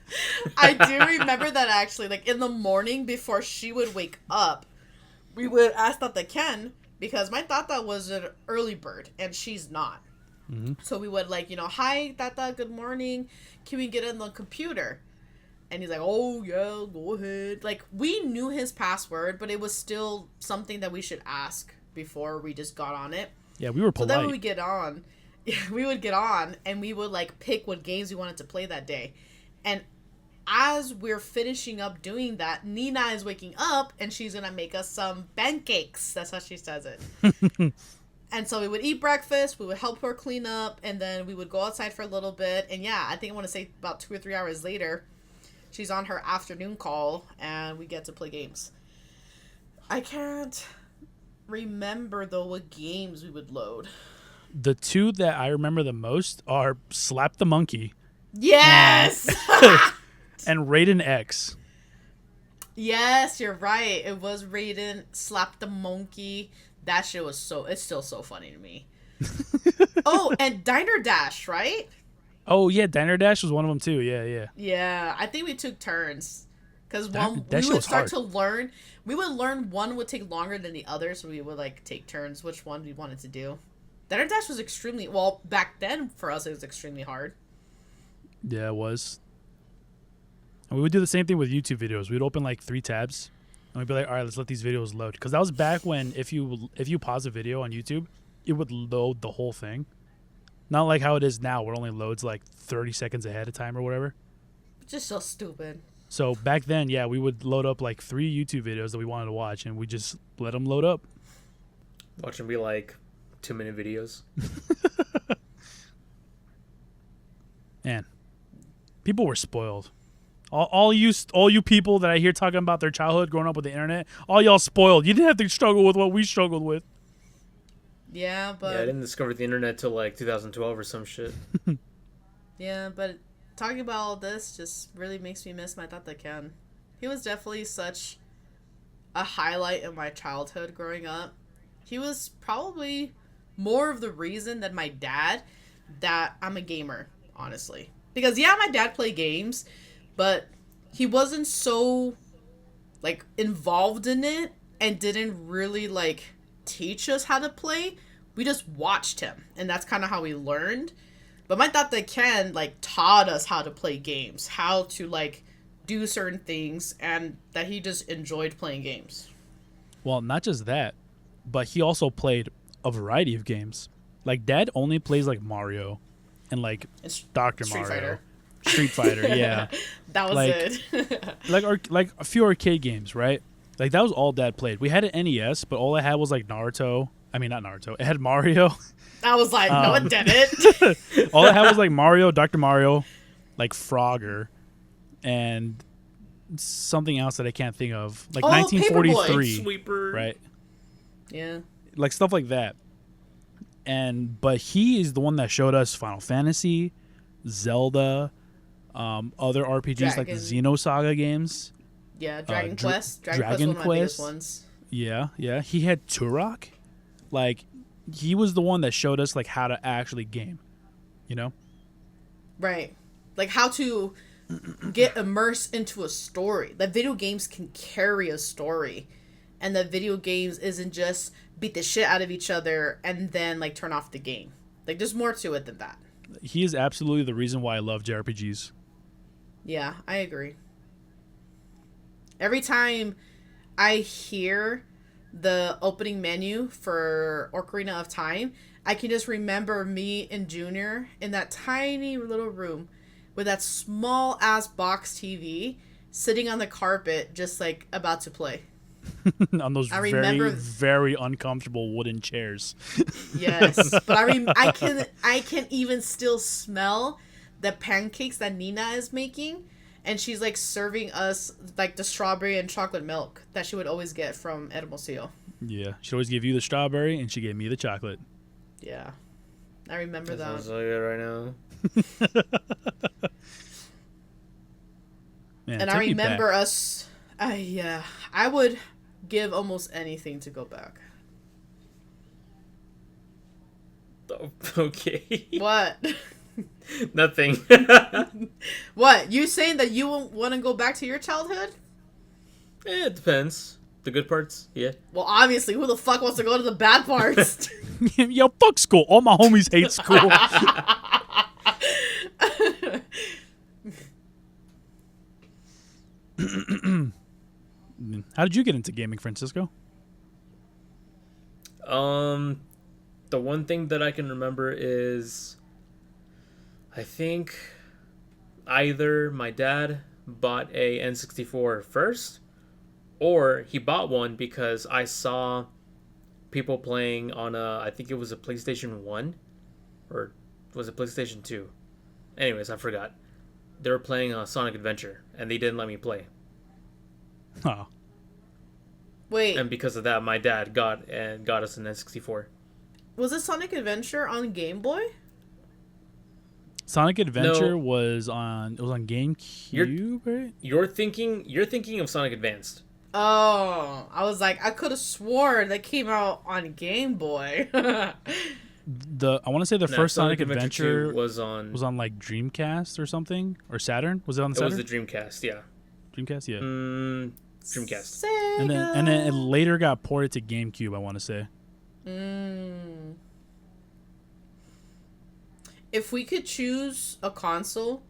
I do remember that actually. Like in the morning before she would wake up, we would ask Tata Ken because my Tata was an early bird and she's not. Mm-hmm. So we would like, hi Tata, good morning. Can we get in the computer? And he's like, oh yeah, go ahead. Like we knew his password, but it was still something that we should ask before we just got on it. Yeah, we were polite. So then we would get on and we would like pick what games we wanted to play that day. And as we're finishing up doing that, Nina is waking up and she's going to make us some pancakes. That's how she says it. And so we would eat breakfast, we would help her clean up, and then we would go outside for a little bit. And yeah, I think I want to say about 2 or 3 hours later, she's on her afternoon call and we get to play games. I can't remember though what games we would load. The 2 that I remember the most are Slap the Monkey. Yes. And Raiden X. Yes, you're right. It was Raiden Slap the Monkey. That shit was it's still so funny to me. Oh, and Diner Dash, right? Oh yeah, Diner Dash was one of them too. Yeah. Yeah, I think we took turns. Because one, that we would start hard. to learn. We would learn one would take longer than the other, so we would like take turns which one we wanted to do. Diner Dash was extremely back then for us it was extremely hard. Yeah, it was. And we would do the same thing with YouTube videos. We'd open like 3 tabs, and we'd be like, all right, let's let these videos load. Because that was back when if you pause a video on YouTube, it would load the whole thing. Not like how it is now, where it only loads like 30 seconds ahead of time or whatever. Just so stupid. So back then, yeah, we would load up like 3 YouTube videos that we wanted to watch, and we just let them load up. Watch them be like 2-minute videos. Man, people were spoiled. All you people that I hear talking about their childhood growing up with the internet, all y'all spoiled. You didn't have to struggle with what we struggled with. Yeah, but... Yeah, I didn't discover the internet till like 2012 or some shit. Yeah, but talking about all this just really makes me miss my Tata Ken. He was definitely such a highlight in my childhood growing up. He was probably more of the reason than my dad that I'm a gamer, honestly. Because, yeah, my dad played games, but he wasn't so, like, involved in it and didn't really, like, teach us how to play. We just watched him, and that's kind of how we learned. But my Tata Ken, like, taught us how to play games, how to, like, do certain things, and that he just enjoyed playing games. Well, not just that. but he also played a variety of games. Like Dad only plays like Mario and like It's Dr. Street Mario. Fighter. Street Fighter, yeah. That was Like- it. like a few arcade games, right? Like that was all Dad played. We had an NES, but all I had was like Naruto. I mean, not Naruto. It had Mario. I was like, no, it didn't. All I had was like Mario, Dr. Mario, like Frogger, and something else that I can't think of. Like Oh, 1943, Sweeper. right? Yeah. Like stuff like that. But he is the one that showed us Final Fantasy, Zelda, other RPGs like the Dragon. Xenosaga games. Yeah, Dragon Dra- Quest. Dragon Dragon Quest was one of my biggest Quest. ones. Yeah. He had Turok. Like he was the one that showed us like how to actually game. You know? Right. Like how to get immersed into a story. That video games can carry a story. And that video games isn't just beat the shit out of each other and then like turn off the game. Like there's more to it than that. He is absolutely the reason why I love JRPGs. Yeah, I agree. Every time I hear the opening menu for Ocarina of Time, I can just remember me and Junior in that tiny little room with that small ass box TV sitting on the carpet just like about to play. On those I very, remember- very uncomfortable wooden chairs. Yes, but I can even still smell the pancakes that Nina is making, and she's like serving us like the strawberry and chocolate milk that she would always get from Hermosillo. Yeah. She'd always give you the strawberry and she gave me the chocolate. Yeah, I remember That sounds that. so good right now. Man, And I take me back. remember us. I would give almost anything to go back. Oh, okay. What? Nothing. What? You saying that you won't want to go back to your childhood? It depends. The good parts, yeah. Well, obviously, who the fuck wants to go to the bad parts? Yo, fuck school. All my homies hate school. How did you get into gaming, Francisco? The one thing that I can remember is, I think either my dad bought a N64 first, or he bought one because I saw people playing on I think it was a PlayStation 1, or was it PlayStation 2? Anyways, I forgot. They were playing Sonic Adventure, and they didn't let me play. Oh, Wait, And because of that, my dad got us an N64. was it Sonic Adventure on Game Boy? Sonic Adventure No. was on GameCube, right? You're thinking of Sonic Advanced. Oh, I was like, I could have sworn that came out on Game Boy. I want to say the No, first Sonic 2 Adventure was on. was on like Dreamcast or something, or Saturn. Was it on the It was Saturn? the Dreamcast, yeah. Dreamcast, yeah. Dreamcast. Sega. And then it later got ported to GameCube. I want to say. If we could choose a console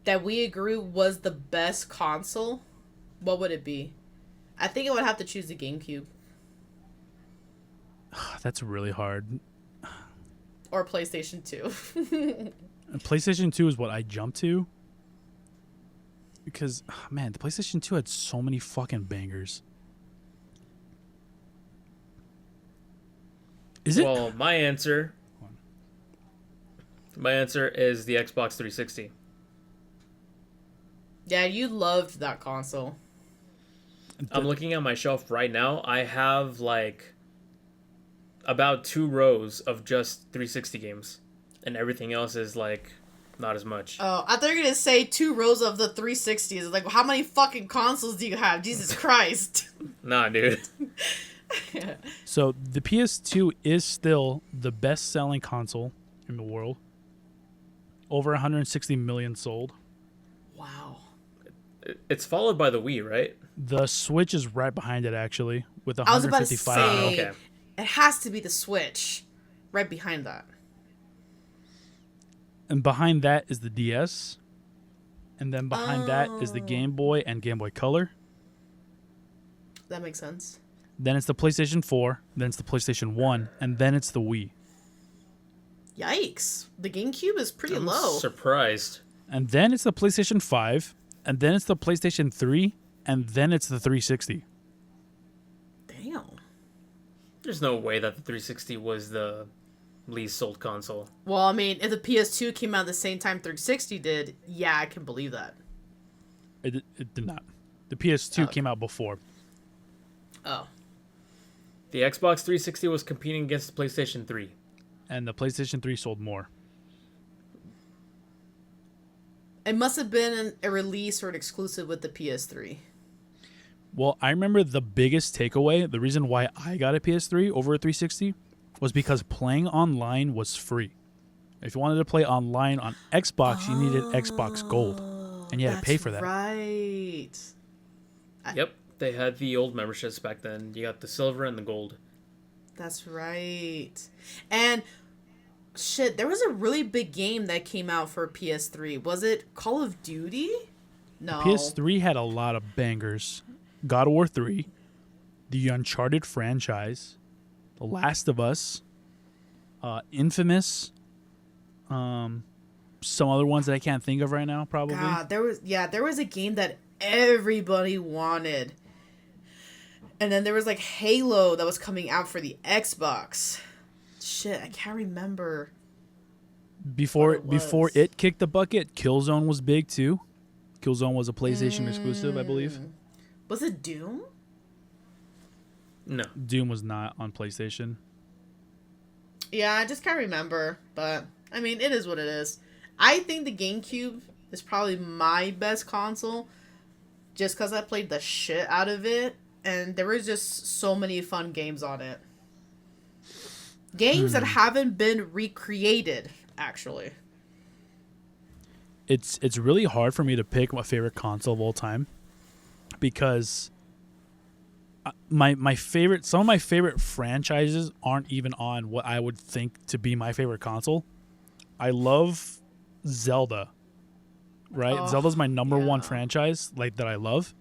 that we agree was the best console, what would it be? I think I would have to choose the GameCube That's really hard. or PlayStation 2. PlayStation 2 is what I jumped to. Because, man, the PlayStation 2 had so many fucking bangers. Is it? Well, my answer is the Xbox 360. Yeah, you loved that console. I'm looking at my shelf right now. I have like about 2 rows of just 360 games, and everything else is like not as much. Oh, I thought you were gonna say 2 rows of the 360s. Like, how many fucking consoles do you have? Jesus Christ. Nah, dude. So, the PS2 is still the best-selling console in the world. Over 160 million sold. Wow. It's followed by the Wii, right? The Switch is right behind it, actually, with I was about to 155. say, Okay. it has to be the Switch right behind that. And behind that is the DS. And then behind that is the Oh. Game Boy and Game Boy Color. That makes sense. then it's the PlayStation 4, then it's the PlayStation 1, and then it's the Wii. Yikes. The GameCube is pretty I'm low. surprised. And then it's the PlayStation 5, and then it's the PlayStation 3, and then it's the 360. Damn. There's no way that the 360 was the least sold console. Well, I mean, if the PS2 came out at the same time 360 did, yeah, I can believe that. It did not. The PS2 Okay. came out before. Oh. The Xbox 360 was competing against the PlayStation 3. And the PlayStation 3 sold more. It must have been a release or an exclusive with the PS3. Well, I remember the biggest takeaway, the reason why I got a PS3 over a 360 was because playing online was free. If you wanted to play online on Xbox, you needed Xbox Gold. And you had to pay for that. Right. Yep, they had the old memberships back then. You got the silver and the gold. That's right. And shit, there was a really big game that came out for PS3. Was it Call of Duty? No. PS3 had a lot of bangers. God of War 3, the Uncharted franchise, The Last of Us, Infamous, some other ones that I can't think of right now, probably. God, there was a game that everybody wanted. And then there was like Halo that was coming out for the Xbox. Shit, I can't remember. Before what it was. it kicked the bucket, Killzone was big too. Killzone was a PlayStation exclusive, I believe. Was it Doom? No. Doom was not on PlayStation. Yeah, I just can't remember. But, I mean, it is what it is. I think the GameCube is probably my best console. Just because I played the shit out of it. And there was just so many fun games on it. Games that haven't been recreated, actually. It's really hard for me to pick my favorite console of all time because some of my favorite franchises aren't even on what I would think to be my favorite console. I love Zelda, right? Oh, Zelda's my number one yeah. franchise, like that I love.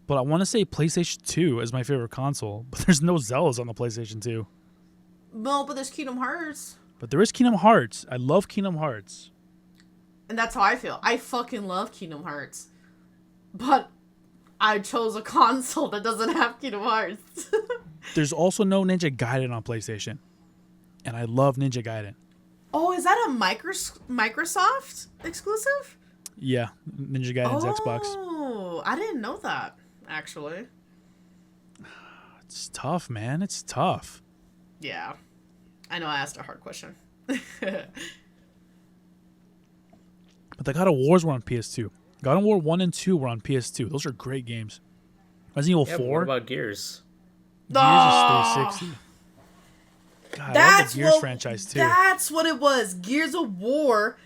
But I want to say PlayStation 2 is my favorite console, but there's no Zeldas on the PlayStation 2. No, but there's Kingdom Hearts. But there is Kingdom Hearts. I love Kingdom Hearts. And that's how I feel. I fucking love Kingdom Hearts. But I chose a console that doesn't have Kingdom Hearts. There's also no Ninja Gaiden on PlayStation. And I love Ninja Gaiden. Oh, is that a Microsoft exclusive? Yeah, Ninja Gaiden's Xbox. Oh, I didn't know that, actually. It's tough, man. It's tough. Yeah. I know I asked a hard question. But the God of Wars were on PS2. God of War 1 and 2 were on PS2. Those are great games. Resident Yeah, Evil but 4, what about Gears? Gears is 360. God, I love the Gears franchise too. That's what it was. Gears of War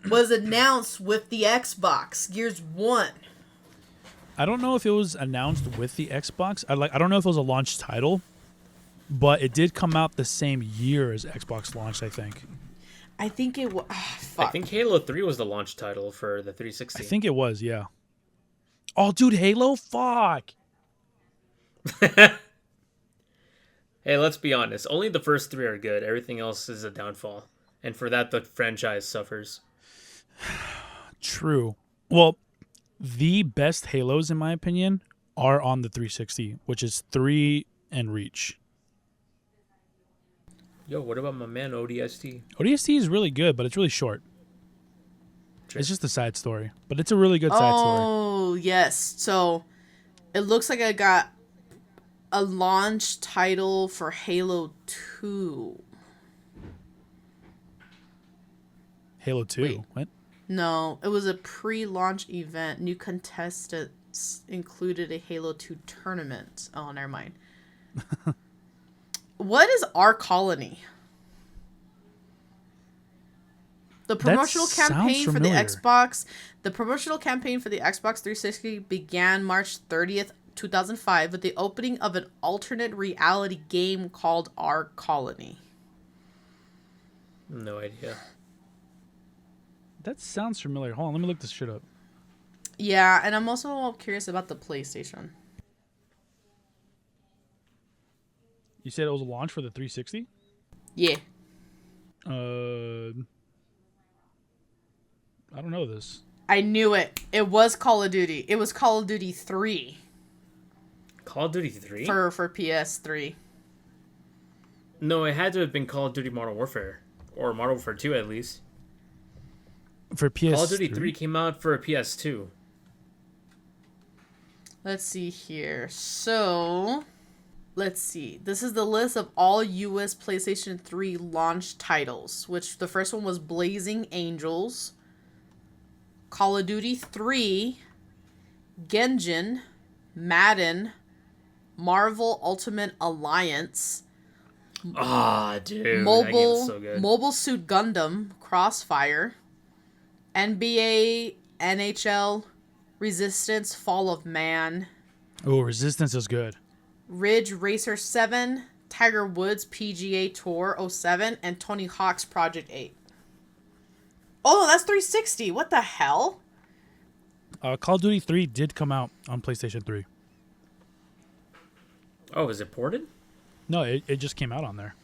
was announced with the Xbox. Gears 1. I don't know if it was announced with the Xbox. I don't know if it was a launch title, but it did come out the same year as Xbox launched, I think. I think it was. I think Halo 3 was the launch title for the 360. I think it was, yeah. Oh, dude, Halo? Fuck. Hey, let's be honest. Only the first 3 are good. Everything else is a downfall. And for that, the franchise suffers. True. Well, the best Halos, in my opinion, are on the 360, which is 3 and Reach. Yo, what about my man ODST? ODST is really good, but it's really short. Sure. It's just a side story, but it's a really good side story. Oh, yes. So it looks like I got a launch title for Halo 2. Halo 2. Wait. What? No, it was a pre-launch event. New contestants included a Halo 2 tournament. Oh, never mind. What is Our Colony? The promotional sounds campaign for the familiar. Xbox, the promotional campaign for the Xbox 360 began March 30th, 2005 with the opening of an alternate reality game called Our Colony. No idea. That sounds familiar. Hold on, let me look this shit up. Yeah, and I'm also curious about the PlayStation. You said it was a launch for the 360? Yeah. I don't know this. I knew it. It was Call of Duty. It was Call of Duty 3 Call of Duty 3? for PS3. No, it had to have been Call of Duty Modern Warfare. Or Modern Warfare 2, at least. For PS3? Call of Duty 3 came out for a PS2. Let's see here. So, let's see. This is the list of all US PlayStation 3 launch titles, which the first one was Blazing Angels, Call of Duty 3, Genshin, Madden, Marvel Ultimate Alliance, Ah, dude. That game is so good. Mobile Suit Gundam, Crossfire, NBA, NHL, Resistance, Fall of Man, Oh, Resistance is good. Ridge Racer 7, Tiger Woods PGA Tour 07, and Tony Hawk's Project 8. Oh, no, that's 360. What the hell? Call of Duty 3 did come out on PlayStation 3. Oh, is it ported? No, it just came out on there.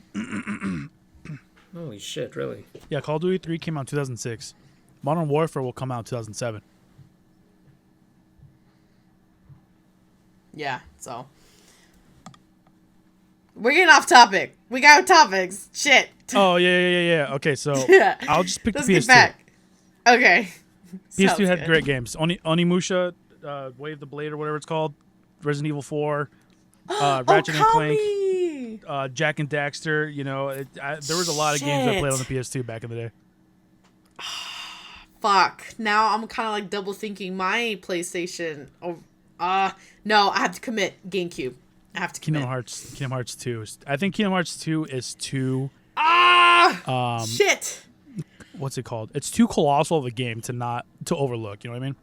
Holy shit, really? Yeah, Call of Duty 3 came out in 2006. Modern Warfare will come out in 2007. Yeah, so. We're getting off topic. We got topics. Shit. Oh, yeah. Okay, so Yeah. I'll just pick Let's the get PS2. back. Okay. PS2 Sounds had good. great games. Onimusha, Wave the Blade, or whatever it's called. Resident Evil 4. Ratchet and Clank. Okami! Jack and Daxter. You know, there was a lot of games I played on the PS2 back in the day. Fuck. Now I'm kind of like double thinking my PlayStation. Oh, no, I have to commit GameCube. I have to commit. Kingdom Hearts 2. I think Kingdom Hearts 2 is too... Shit. What's it called? It's too colossal of a game to overlook. You know what I mean?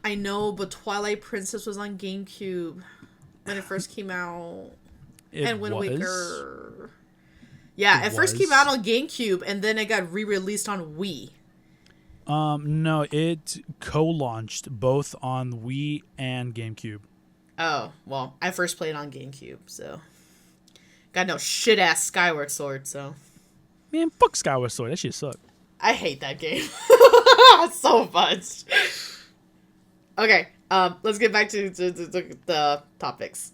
I know, but Twilight Princess was on GameCube when it first came out. And Wind Waker. Yeah, it first came out on GameCube, and then it got re-released on Wii. No, it co-launched both on Wii and GameCube. Oh, well, I first played on GameCube, so. Got no shit-ass Skyward Sword, so. Man, fuck Skyward Sword. That shit sucked. I hate that game. So much. Okay, let's get back to the topics.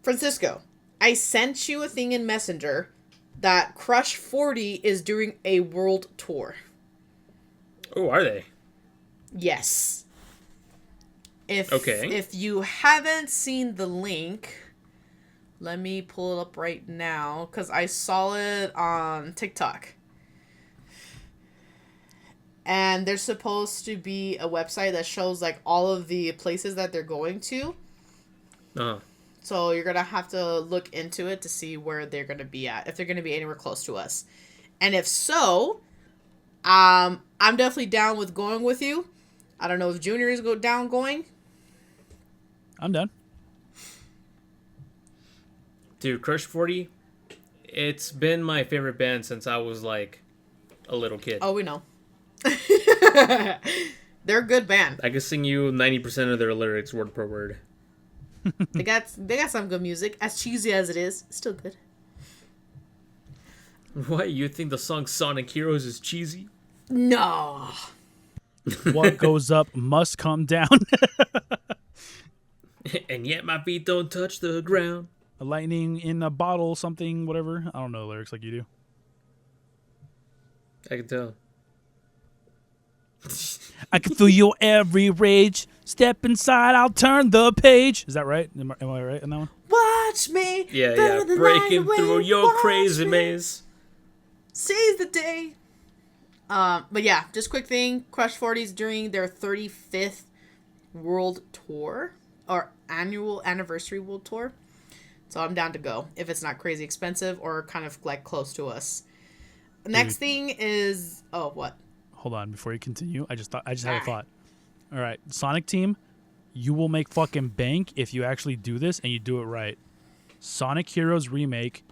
Francisco, I sent you a thing in Messenger that Crush 40 is doing a world tour. Oh, are they? Yes. Okay. If you haven't seen the link, let me pull it up right now because I saw it on TikTok. And there's supposed to be a website that shows like all of the places that they're going to. Uh-huh. So you're going to have to look into it to see where they're going to be at, if they're going to be anywhere close to us. And if so, I'm definitely down with going with you. I don't know if Junior is down going. I'm done. Dude, Crush 40, it's been my favorite band since I was like a little kid. Oh, we know. They're a good band. I could sing you 90% of their lyrics word per word. They got some good music. As cheesy as it is, it's still good. What, you think the song Sonic Heroes is cheesy? No. What goes up must come down. And yet my feet don't touch the ground. A lightning in a bottle, something, whatever. I don't know the lyrics like you do. I can tell. I can feel your every rage. Step inside, I'll turn the page. Is that right? Am I right in that one? Watch me. Yeah. Breaking through your crazy maze. Seize the day. But yeah, just quick thing. Crush 40's doing their 35th world tour or annual anniversary world tour. So I'm down to go if it's not crazy expensive or kind of like close to us. Next thing is what? Hold on, before you continue, I just had a thought. All right, Sonic Team, you will make fucking bank if you actually do this and you do it right. Sonic Heroes remake,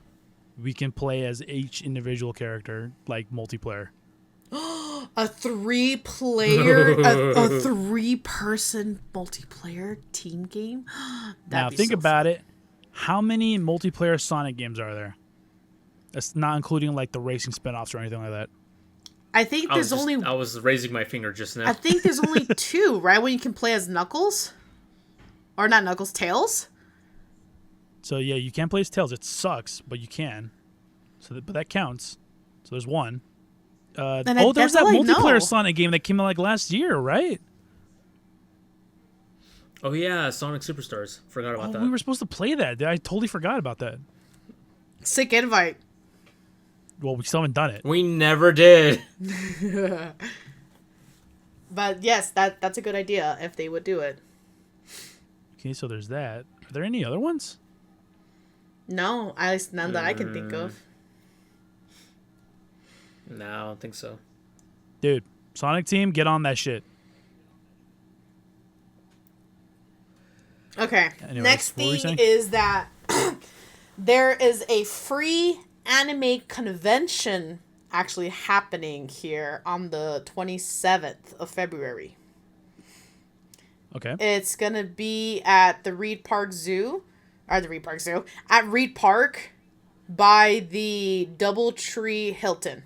we can play as each individual character, like multiplayer. A 3-player, a 3-person multiplayer team game? Now think about it. How many multiplayer Sonic games are there? That's not including like the racing spin-offs or anything like that. I think there's only. I was raising my finger just now. I think there's only 2, right? When you can play as Knuckles, or not Knuckles, Tails. So yeah, you can't play as Tails. It sucks, but you can. But that counts. So there's one. There was that multiplayer Sonic game that came out like last year, right? Oh yeah, Sonic Superstars. Forgot about that. We were supposed to play that. I totally forgot about that. Sick invite. Well, we still haven't done it. We never did. But yes, that's a good idea if they would do it. Okay, so there's that. Are there any other ones? No, at least none that I can think of. No, I don't think so. Dude, Sonic Team, get on that shit. Okay. Anyways, Next what were you thing saying? is that there is a free anime convention actually happening here on the 27th of February. Okay. It's going to be at the Reed Park Zoo. At Reed Park by the Doubletree Hilton.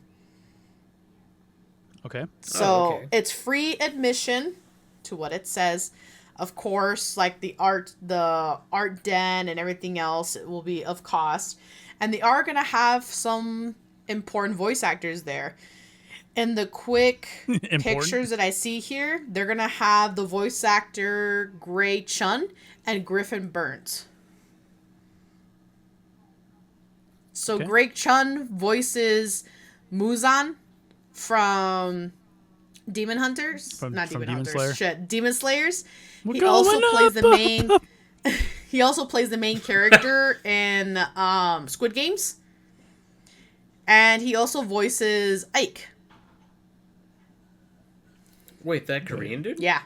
Okay. So it's free admission to what it says. Of course, like the art den and everything else will be of cost. And they are going to have some important voice actors there. In the quick pictures that I see here, they're going to have the voice actor Gray Chun and Griffin Burns. So Gray Chun voices Muzan from Demon Hunters. Not Demon Hunters. Slayer. Shit. Demon Slayers. He also plays the main he also plays the main character in Squid Games. And he also voices Ike. Wait, that Korean dude? Yeah.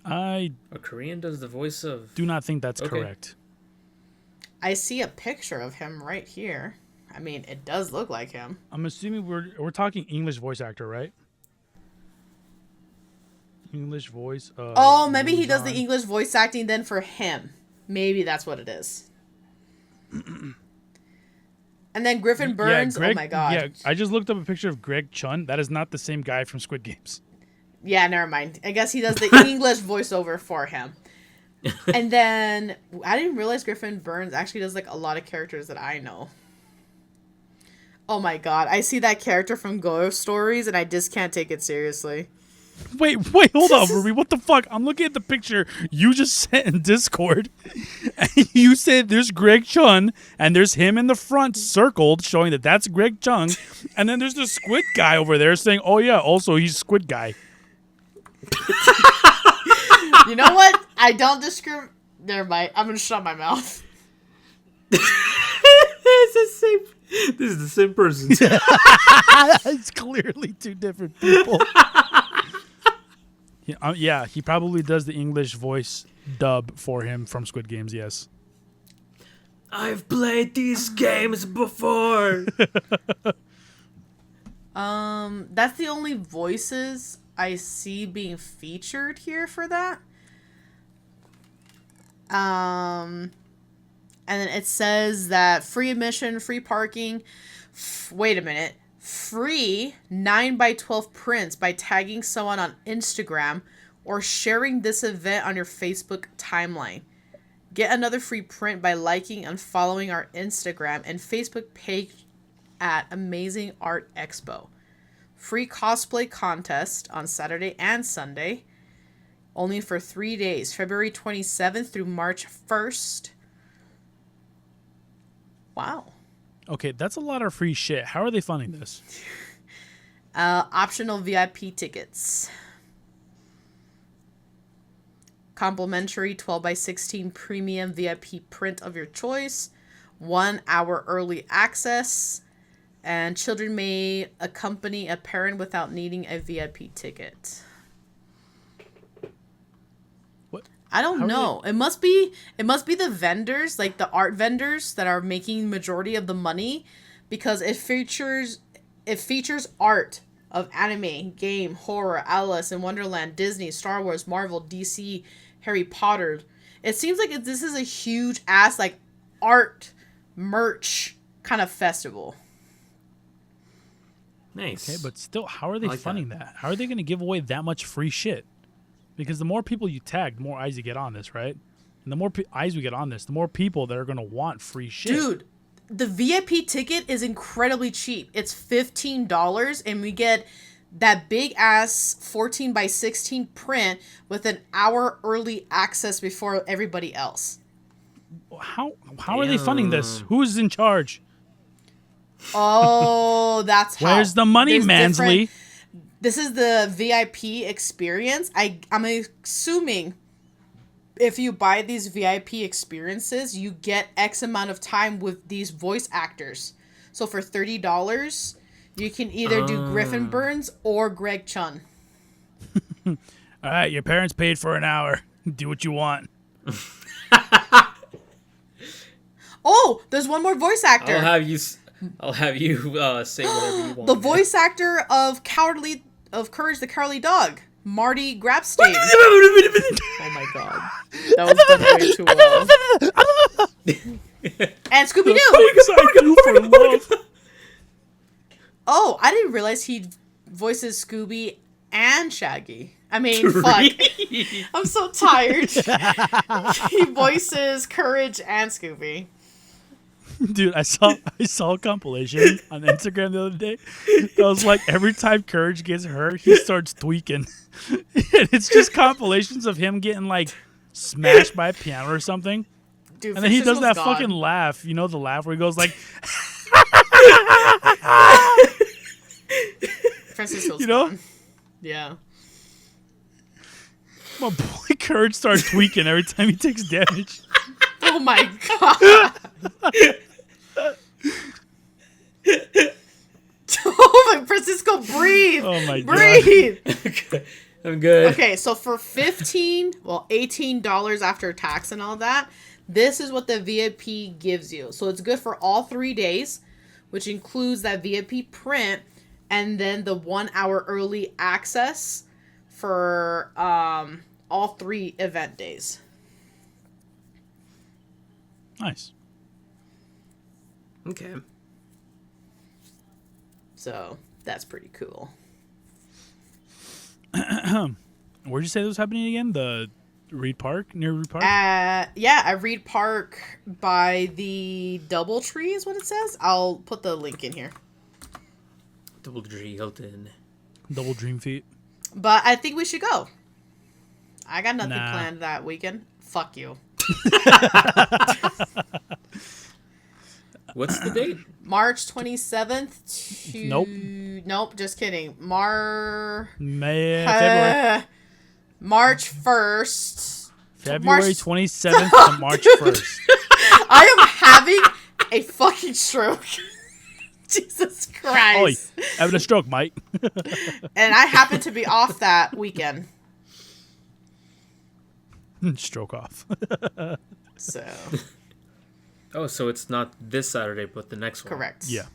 I A Korean does the voice of... do not think that's correct. I see a picture of him right here. I mean, it does look like him. I'm assuming we're talking English voice actor, right? English voice. Maybe he does the English voice acting then for him. Maybe that's what it is. And then Griffin Burns. Greg, oh my god. Yeah, I just looked up a picture of Greg Chun. That is not the same guy from Squid Games. Yeah, never mind. I guess he does the English voiceover for him. And then I didn't realize Griffin Burns actually does like a lot of characters that I know. Oh my god, I see that character from Ghost Stories and I just can't take it seriously. Wait, hold on, Ruby. What the fuck? I'm looking at the picture you just sent in Discord. And you said there's Greg Chun, and there's him in the front circled, showing that that's Greg Chun. And then there's the Squid guy over there saying, oh yeah, also he's Squid guy. You know what? I don't discriminate. Never mind. I'm going to shut my mouth. It's the same... This is the same person. It's clearly two different people. Yeah, he probably does the English voice dub for him from Squid Games, yes. I've played these games before. That's the only voices I see being featured here for that. And then it says that free admission, free parking. Wait a minute. Free 9x12 prints by tagging someone on Instagram or sharing this event on your Facebook timeline. Get another free print by liking and following our Instagram and Facebook page at Amazing Art Expo. Free cosplay contest on Saturday and Sunday. Only for 3 days, February 27th through March 1st. Wow. Okay, that's a lot of free shit. How are they funding this? Optional VIP tickets. Complimentary 12x16 premium VIP print of your choice. 1 hour early access. And children may accompany a parent without needing a VIP ticket. What? I don't know. It must be the vendors, like the art vendors that are making majority of the money, because it features art of anime, game, horror, Alice in Wonderland, Disney, Star Wars, Marvel, DC, Harry Potter. It seems like this is a huge ass like art merch kind of festival. Nice. Okay, but still, how are they I like funding that? How are they going to give away that much free shit? Because the more people you tag, the more eyes you get on this, right? And the more eyes we get on this, the more people that are going to want free shit. Dude, the VIP ticket is incredibly cheap. It's $15, and we get that big ass 14 by 16 print with an hour early access before everybody else. How are they funding this? Who's in charge? Oh, that's how. Where's the money, There's Mansley? different- This is the VIP experience. I'm assuming if you buy these VIP experiences, you get X amount of time with these voice actors. So for $30, you can either do Griffin Burns or Greg Chun. All right, your parents paid for an hour. Do what you want. Oh, there's one more voice actor. I'll have you say whatever you want. The voice actor of Courage the Cowardly Dog, Marty Grabstein. Oh my god. That was done way too well. And Scooby-Doo. Oh, I didn't realize he voices Scooby and Shaggy. I mean, fuck. I'm so tired. He voices Courage and Scooby. Dude, I saw a compilation on Instagram the other day. It was like every time Courage gets hurt, he starts tweaking. And it's just compilations of him getting like smashed by a piano or something. Dude, And then he does Francisco's that gone. fucking laugh. You know the laugh where he goes like, Francisco's you know? gone. Yeah. my boy Courage starts tweaking every time he takes damage. Oh my god. Oh my, Francisco, breathe. Oh my breathe. I'm good. Okay, so for $18 after tax and all that, this is what the VIP gives you. So it's good for all 3 days, which includes that VIP print and then the 1 hour early access for all 3 event days. Nice. Okay. So that's pretty cool. Where'd you say this was happening again? The Reed Park? Near Reed Park? Yeah, at Reed Park by the Doubletree is what it says. I'll put the link in here. Doubletree Hilton. Double Dream Feet. But I think we should go. I got nothing Nah. planned that weekend. Fuck you. What's the date? March 27th to... Nope, just kidding. February. March 1st. February 27th to March 1st. I am having a fucking stroke. Jesus Oi, Christ. having a stroke, Mike. And I happen to be off that weekend. Stroke off. So, Oh, so it's not this Saturday, but the next one. correct. Yeah.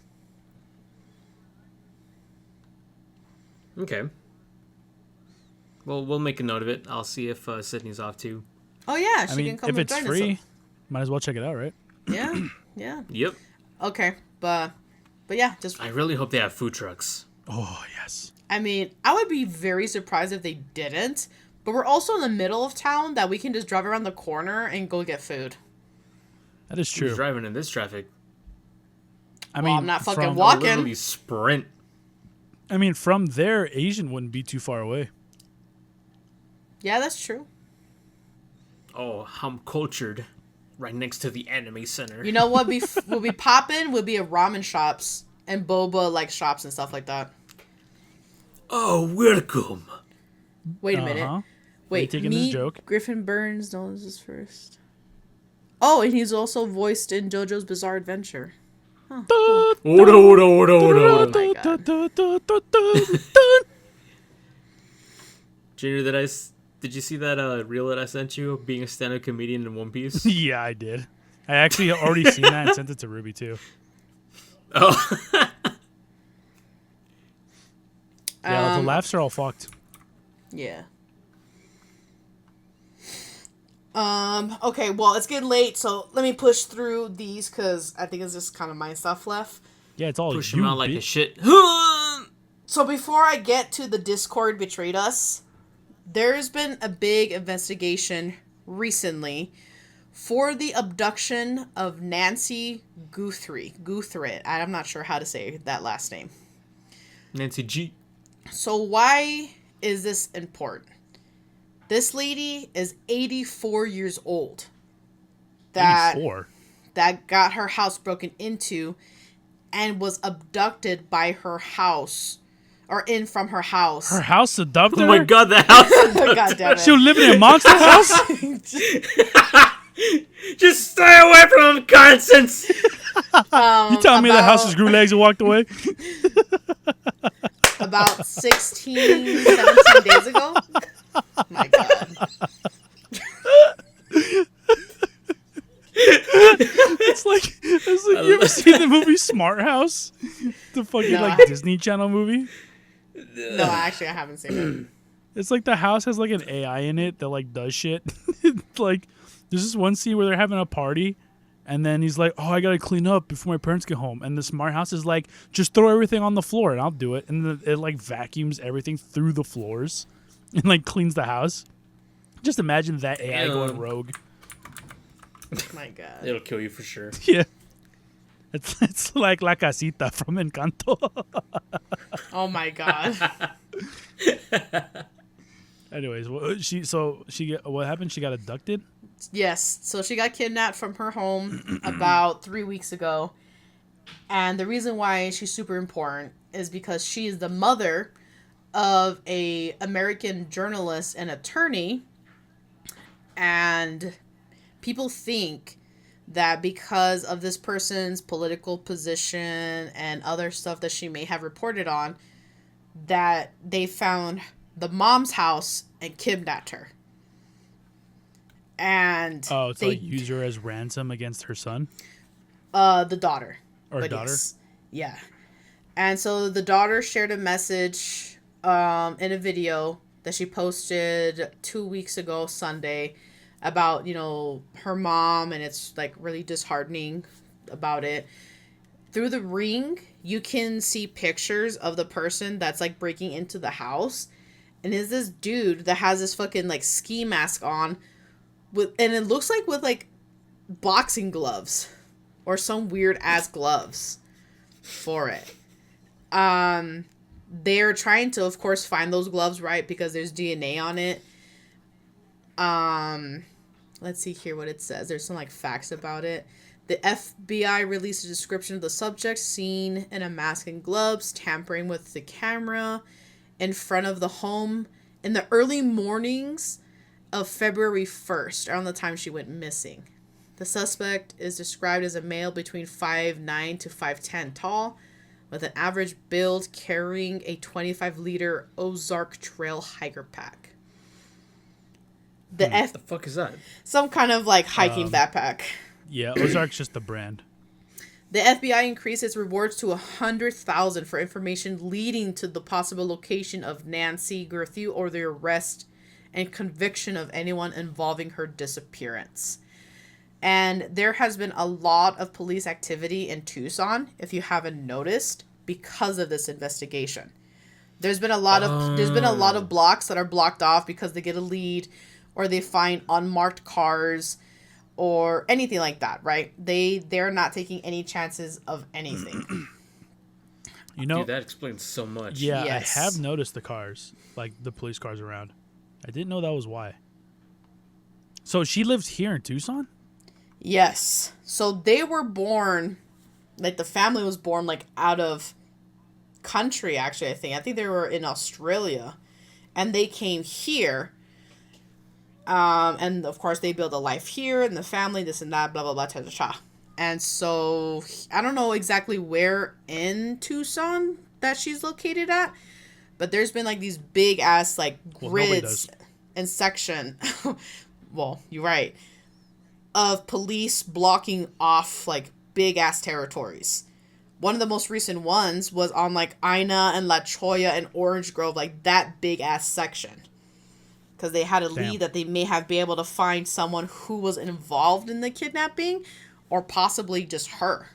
Okay. Well, we'll make a note of it. I'll see if Sydney's off too. Oh, yeah. She I mean, can come if and it's join free, us. might as well check it out, right? Yeah, yeah. Yep. Okay, but yeah, just... I really hope they have food trucks. Oh, yes. I mean, I would be very surprised if they didn't. But we're also in the middle of town that we can just drive around the corner and go get food. That is Who's true. driving in this traffic? I Well, mean, I'm not fucking from, walking. Literally sprint. I mean, from there, Asian wouldn't be too far away. Yeah, that's true. Oh, I'm cultured. Right next to the anime center. You know what will be popping? Will be a ramen shops and boba like shops and stuff like that. Oh, welcome. Wait a minute. Uh-huh. Wait, taking this meet joke? Griffin Burns knows this first. Oh, and he's also voiced in JoJo's Bizarre Adventure. Hold on. Oh my God. Junior, did you see that reel that I sent you of being a stand-up comedian in One Piece? Yeah, I did. I actually already seen that and sent it to Ruby, too. Oh. The laughs are all fucked. Yeah. Okay, well, it's getting late, so let me push through these because I think it's just kind of my stuff left. Yeah, it's all Push you, him out like a bitch. shit. So before I get to the Discord betrayed us, there's been a big investigation recently for the abduction of Nancy Guthrie. I'm not sure how to say that last name. Nancy G. So why is this important? This lady is 84 years old. 84. That got her house broken into and was abducted by her house. Or in from her house. Her house adopted Oh my her? god, the house. God damn it. She was living in a monster house? Just stay away from him, Constance. You telling me the house just grew legs and walked away? About 16, 17 days ago. My God. It's like you ever seen the movie Smart House? The fucking No, like I- Disney Channel movie? No, actually, I haven't seen it. It's like the house has like an AI in it that like does shit. Like there's this one scene where they're having a party and then he's like, "Oh, I gotta clean up before my parents get home." And the smart house is like, "Just throw everything on the floor and I'll do it." And it like vacuums everything through the floors and like cleans the house. Just imagine that AI going rogue. My God. It'll kill you for sure. Yeah. It's like La Casita from Encanto. Oh my God. Anyways, what happened? She got abducted? Yes. So she got kidnapped from her home about 3 weeks ago. And the reason why she's super important is because she is the mother of a American journalist and attorney. And people think that because of this person's political position and other stuff that she may have reported on, that they found the mom's house and kidnapped her. And Oh, it's like use her as ransom against her son the daughter. or But daughter. yes. Yeah. And so the daughter shared a message in a video that she posted 2 weeks ago, Sunday, about, her mom, and it's like really disheartening about it. Through the ring, you can see pictures of the person that's like breaking into the house. And is this dude that has this fucking like ski mask on and it looks like with like boxing gloves or some weird ass gloves for it. They're trying to, of course, find those gloves, right? Because there's DNA on it. Let's see here what it says. There's some like facts about it. The FBI released a description of the subject seen in a mask and gloves, tampering with the camera in front of the home in the early mornings of February 1st, around the time she went missing. The suspect is described as a male between 5'9" to 5'10" tall, with an average build, carrying a 25-liter Ozark Trail hiker pack. The fuck is that? Some kind of like hiking backpack. Yeah, Ozark's just the brand. The FBI increased its rewards to $100,000 for information leading to the possible location of Nancy Guthrie or the arrest and conviction of anyone involving her disappearance. And there has been a lot of police activity in Tucson, if you haven't noticed, because of this investigation. There's been a lot of blocks that are blocked off because they get a lead or they find unmarked cars or anything like that, right? They're not taking any chances of anything. Dude, that explains so much. Yeah, Yes. I have noticed the cars, like the police cars around. I didn't know that was why. So she lives here in Tucson? Yes. So they were born, like the family was born like out of country, actually, I think they were in Australia. And they came here. And of course they built a life here and the family, this and that, blah, blah, blah, cha-cha-cha. And so I don't know exactly where in Tucson that she's located at, but there's been like these big ass like grids and section. Well, you're right. Of police blocking off like big ass territories one of the most recent ones was on like Ina and La Choya and Orange Grove, like that big ass section. Because they had a Damn. lead that they may have been able to find someone who was involved in the kidnapping, or possibly just her.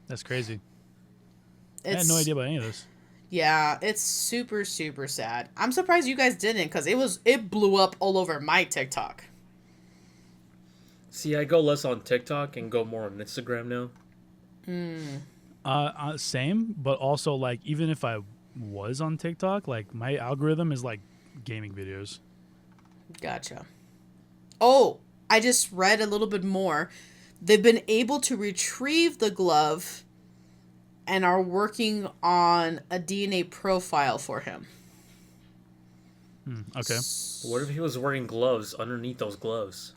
That's crazy. I It's, had no idea about any of this. Yeah, it's super, super sad. I'm surprised you guys didn't, because it blew up all over my TikTok. See, I go less on TikTok and go more on Instagram now. Same, but also like even if I was on TikTok, like my algorithm is like gaming videos. Gotcha. Oh, I just read a little bit more. They've been able to retrieve the glove and are working on a DNA profile for him. Okay. What if he was wearing gloves underneath those gloves?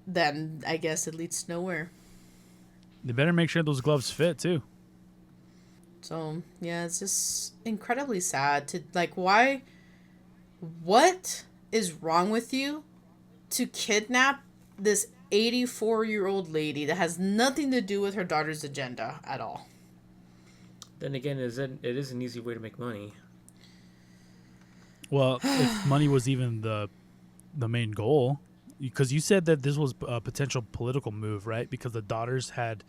Then I guess it leads nowhere. They better make sure those gloves fit too. So, yeah, it's just incredibly sad to, like, why? What is wrong with you to kidnap this 84-year-old lady that has nothing to do with her daughter's agenda at all? Then again, it is an easy way to make money. Well, if money was even the main goal, because you said that this was a potential political move, right? Because the daughters had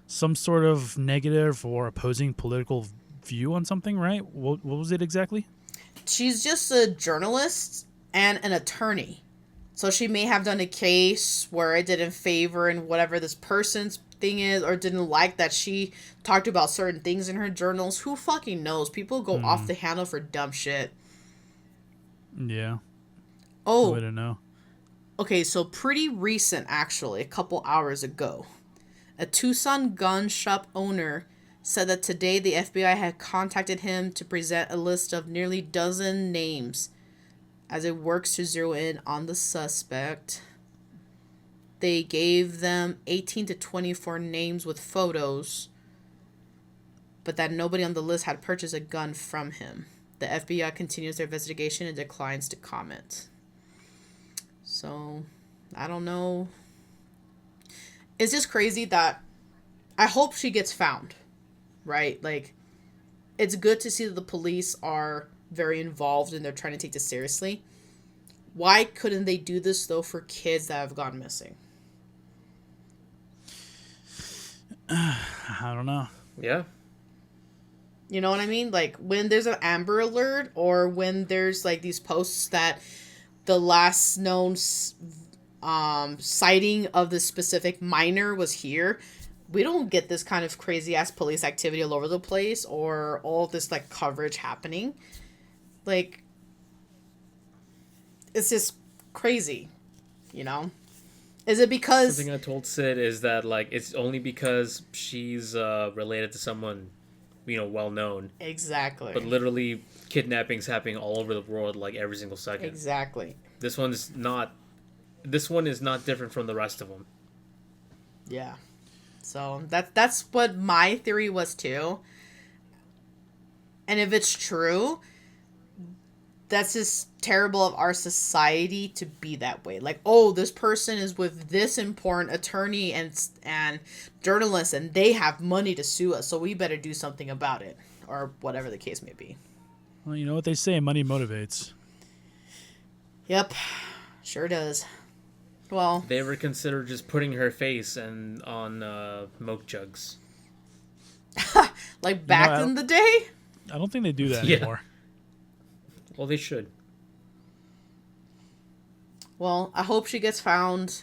some sort of negative or opposing political view on something, right? What was it exactly? She's just a journalist and an attorney. So she may have done a case where it didn't favor in whatever this person's thing is, or didn't like that she talked about certain things in her journals. Who fucking knows? People go off the handle for dumb shit. Yeah. Oh, I don't know. okay, so pretty recent, actually, a couple hours ago. A Tucson gun shop owner said that today the FBI had contacted him to present a list of nearly dozen names as it works to zero in on the suspect. They gave them 18 to 24 names with photos, but that nobody on the list had purchased a gun from him. The FBI continues their investigation and declines to comment. So, I don't know. It's just crazy that I hope she gets found, right? Like, it's good to see that the police are very involved and they're trying to take this seriously. Why couldn't they do this, though, for kids that have gone missing? I don't know. Yeah. You know what I mean? Like, when there's an Amber Alert, or when there's, like, these posts that the last known sighting of the specific minor was here, we don't get this kind of crazy-ass police activity all over the place, or all this, like, coverage happening. Like, it's just crazy, you know? Is it because... Something I told Sid is that, like, it's only because she's related to someone, well known. Exactly. But literally, kidnappings happening all over the world, like, every single second. Exactly. This one is not different from the rest of them. Yeah. So that's what my theory was too. And if it's true, that's just terrible of our society to be that way. Like, oh, this person is with this important attorney and journalist, and they have money to sue us, so we better do something about it, or whatever the case may be. Well, you know what they say, money motivates. Yep, sure does. Well, They ever consider just putting her face on milk jugs? like back in the day? I don't think they do that Yeah. anymore. Well, they should. Well, I hope she gets found.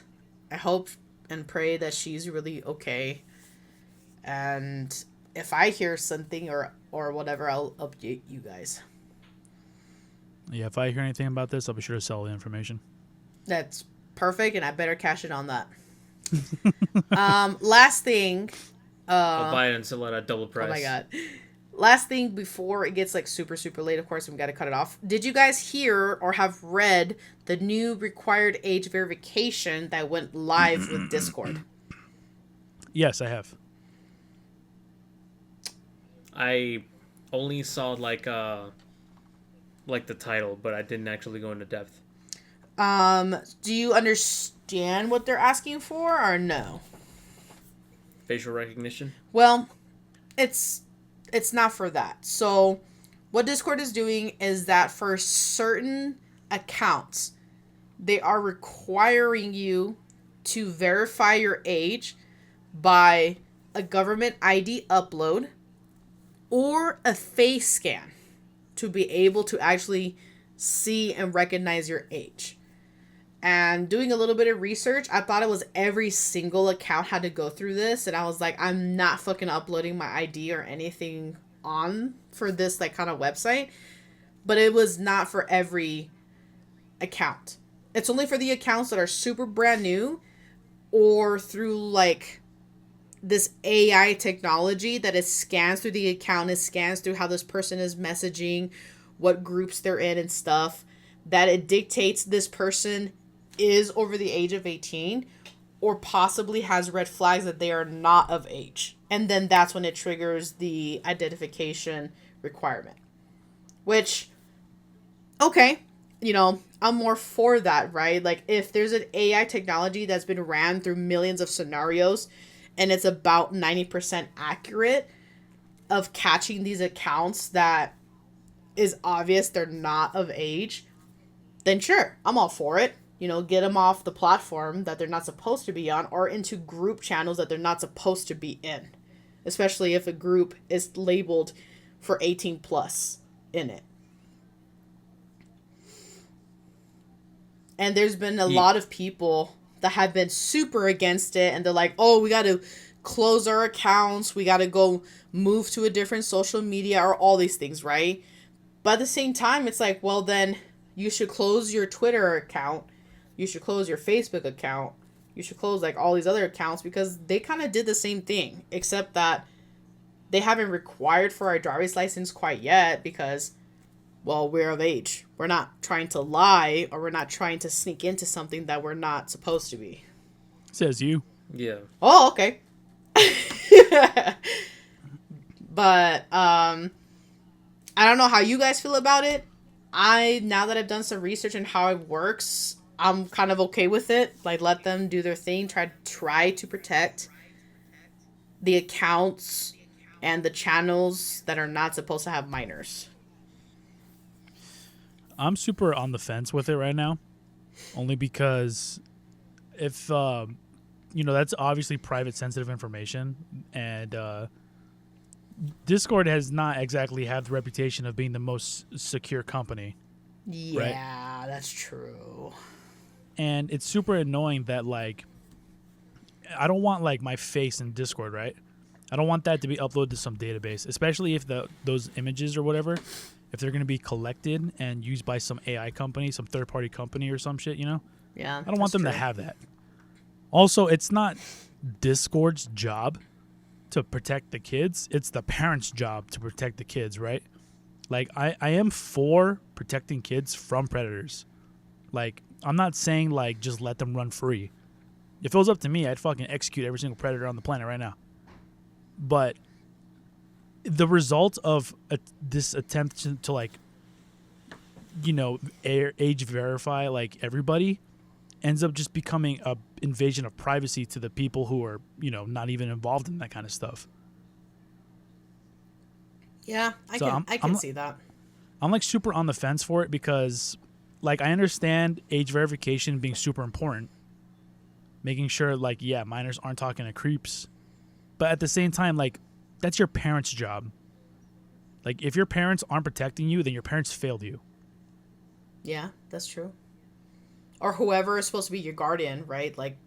I hope and pray that she's really okay. And if I hear something or whatever, I'll update you guys. Yeah, if I hear anything about this, I'll be sure to sell the information. That's perfect, and I better cash it on that. Last thing. I'll buy it and sell it at double price. Oh my god. Last thing before it gets like super, super late, of course, and we got to cut it off. Did you guys hear or have read the new required age verification that went live with Discord? Yes, I have. I only saw like the title, but I didn't actually go into depth. Do you understand what they're asking for or no? facial recognition? Well, it's not for that. So what Discord is doing is that for certain accounts, they are requiring you to verify your age by a government ID upload or a face scan to be able to actually see and recognize your age. And doing a little bit of research, I thought it was every single account had to go through this. And I was like, I'm not fucking uploading my ID or anything on for this like kind of website. But it was not for every account. It's only for the accounts that are super brand new or through like this AI technology that it scans through the account, it scans through how this person is messaging, what groups they're in and stuff, that it dictates this person is over the age of 18 or possibly has red flags that they are not of age. And then that's when it triggers the identification requirement. Which, okay, you know, I'm more for that, right? Like if there's an AI technology that's been ran through millions of scenarios and it's about 90% accurate of catching these accounts that is obvious they're not of age, then sure, I'm all for it. You know, get them off the platform that they're not supposed to be on or into group channels that they're not supposed to be in. Especially if a group is labeled for 18 plus in it. And there's been a lot of people that have been super against it. And they're like, oh, we got to close our accounts. We got to go move to a different social media or all these things, right? But at the same time, it's like, well, then you should close your Twitter account. You should close your Facebook account. You should close like all these other accounts because they kind of did the same thing, except that they haven't required for our driver's license quite yet because, well, we're of age. We're not trying to lie or we're not trying to sneak into something that we're not supposed to be. Says you. Yeah. Oh, okay. But I don't know how you guys feel about it. Now that I've done some research on how it works, I'm kind of okay with it. Like, let them do their thing. Try to protect the accounts and the channels that are not supposed to have minors. I'm super on the fence with it right now, only because if that's obviously private, sensitive information, and Discord has not exactly had the reputation of being the most secure company. Yeah, right? That's true. And it's super annoying that, like, I don't want, like, my face in Discord, right? I don't want that to be uploaded to some database, especially if those images or whatever, if they're going to be collected and used by some AI company, some third-party company or some shit, you know? Yeah, I don't want them to have that. Also, it's not Discord's job to protect the kids. It's the parents' job to protect the kids, right? Like, I am for protecting kids from predators. Like, I'm not saying, like, just let them run free. If it was up to me, I'd fucking execute every single predator on the planet right now. But the result of this attempt to like, age verify, like, everybody ends up just becoming a invasion of privacy to the people who are, not even involved in that kind of stuff. Yeah, I can see that. I'm, like, super on the fence for it because, like, I understand age verification being super important. Making sure, like, yeah, minors aren't talking to creeps. But at the same time, like, that's your parents' job. Like, if your parents aren't protecting you, then your parents failed you. Yeah, that's true. Or whoever is supposed to be your guardian, right? Like,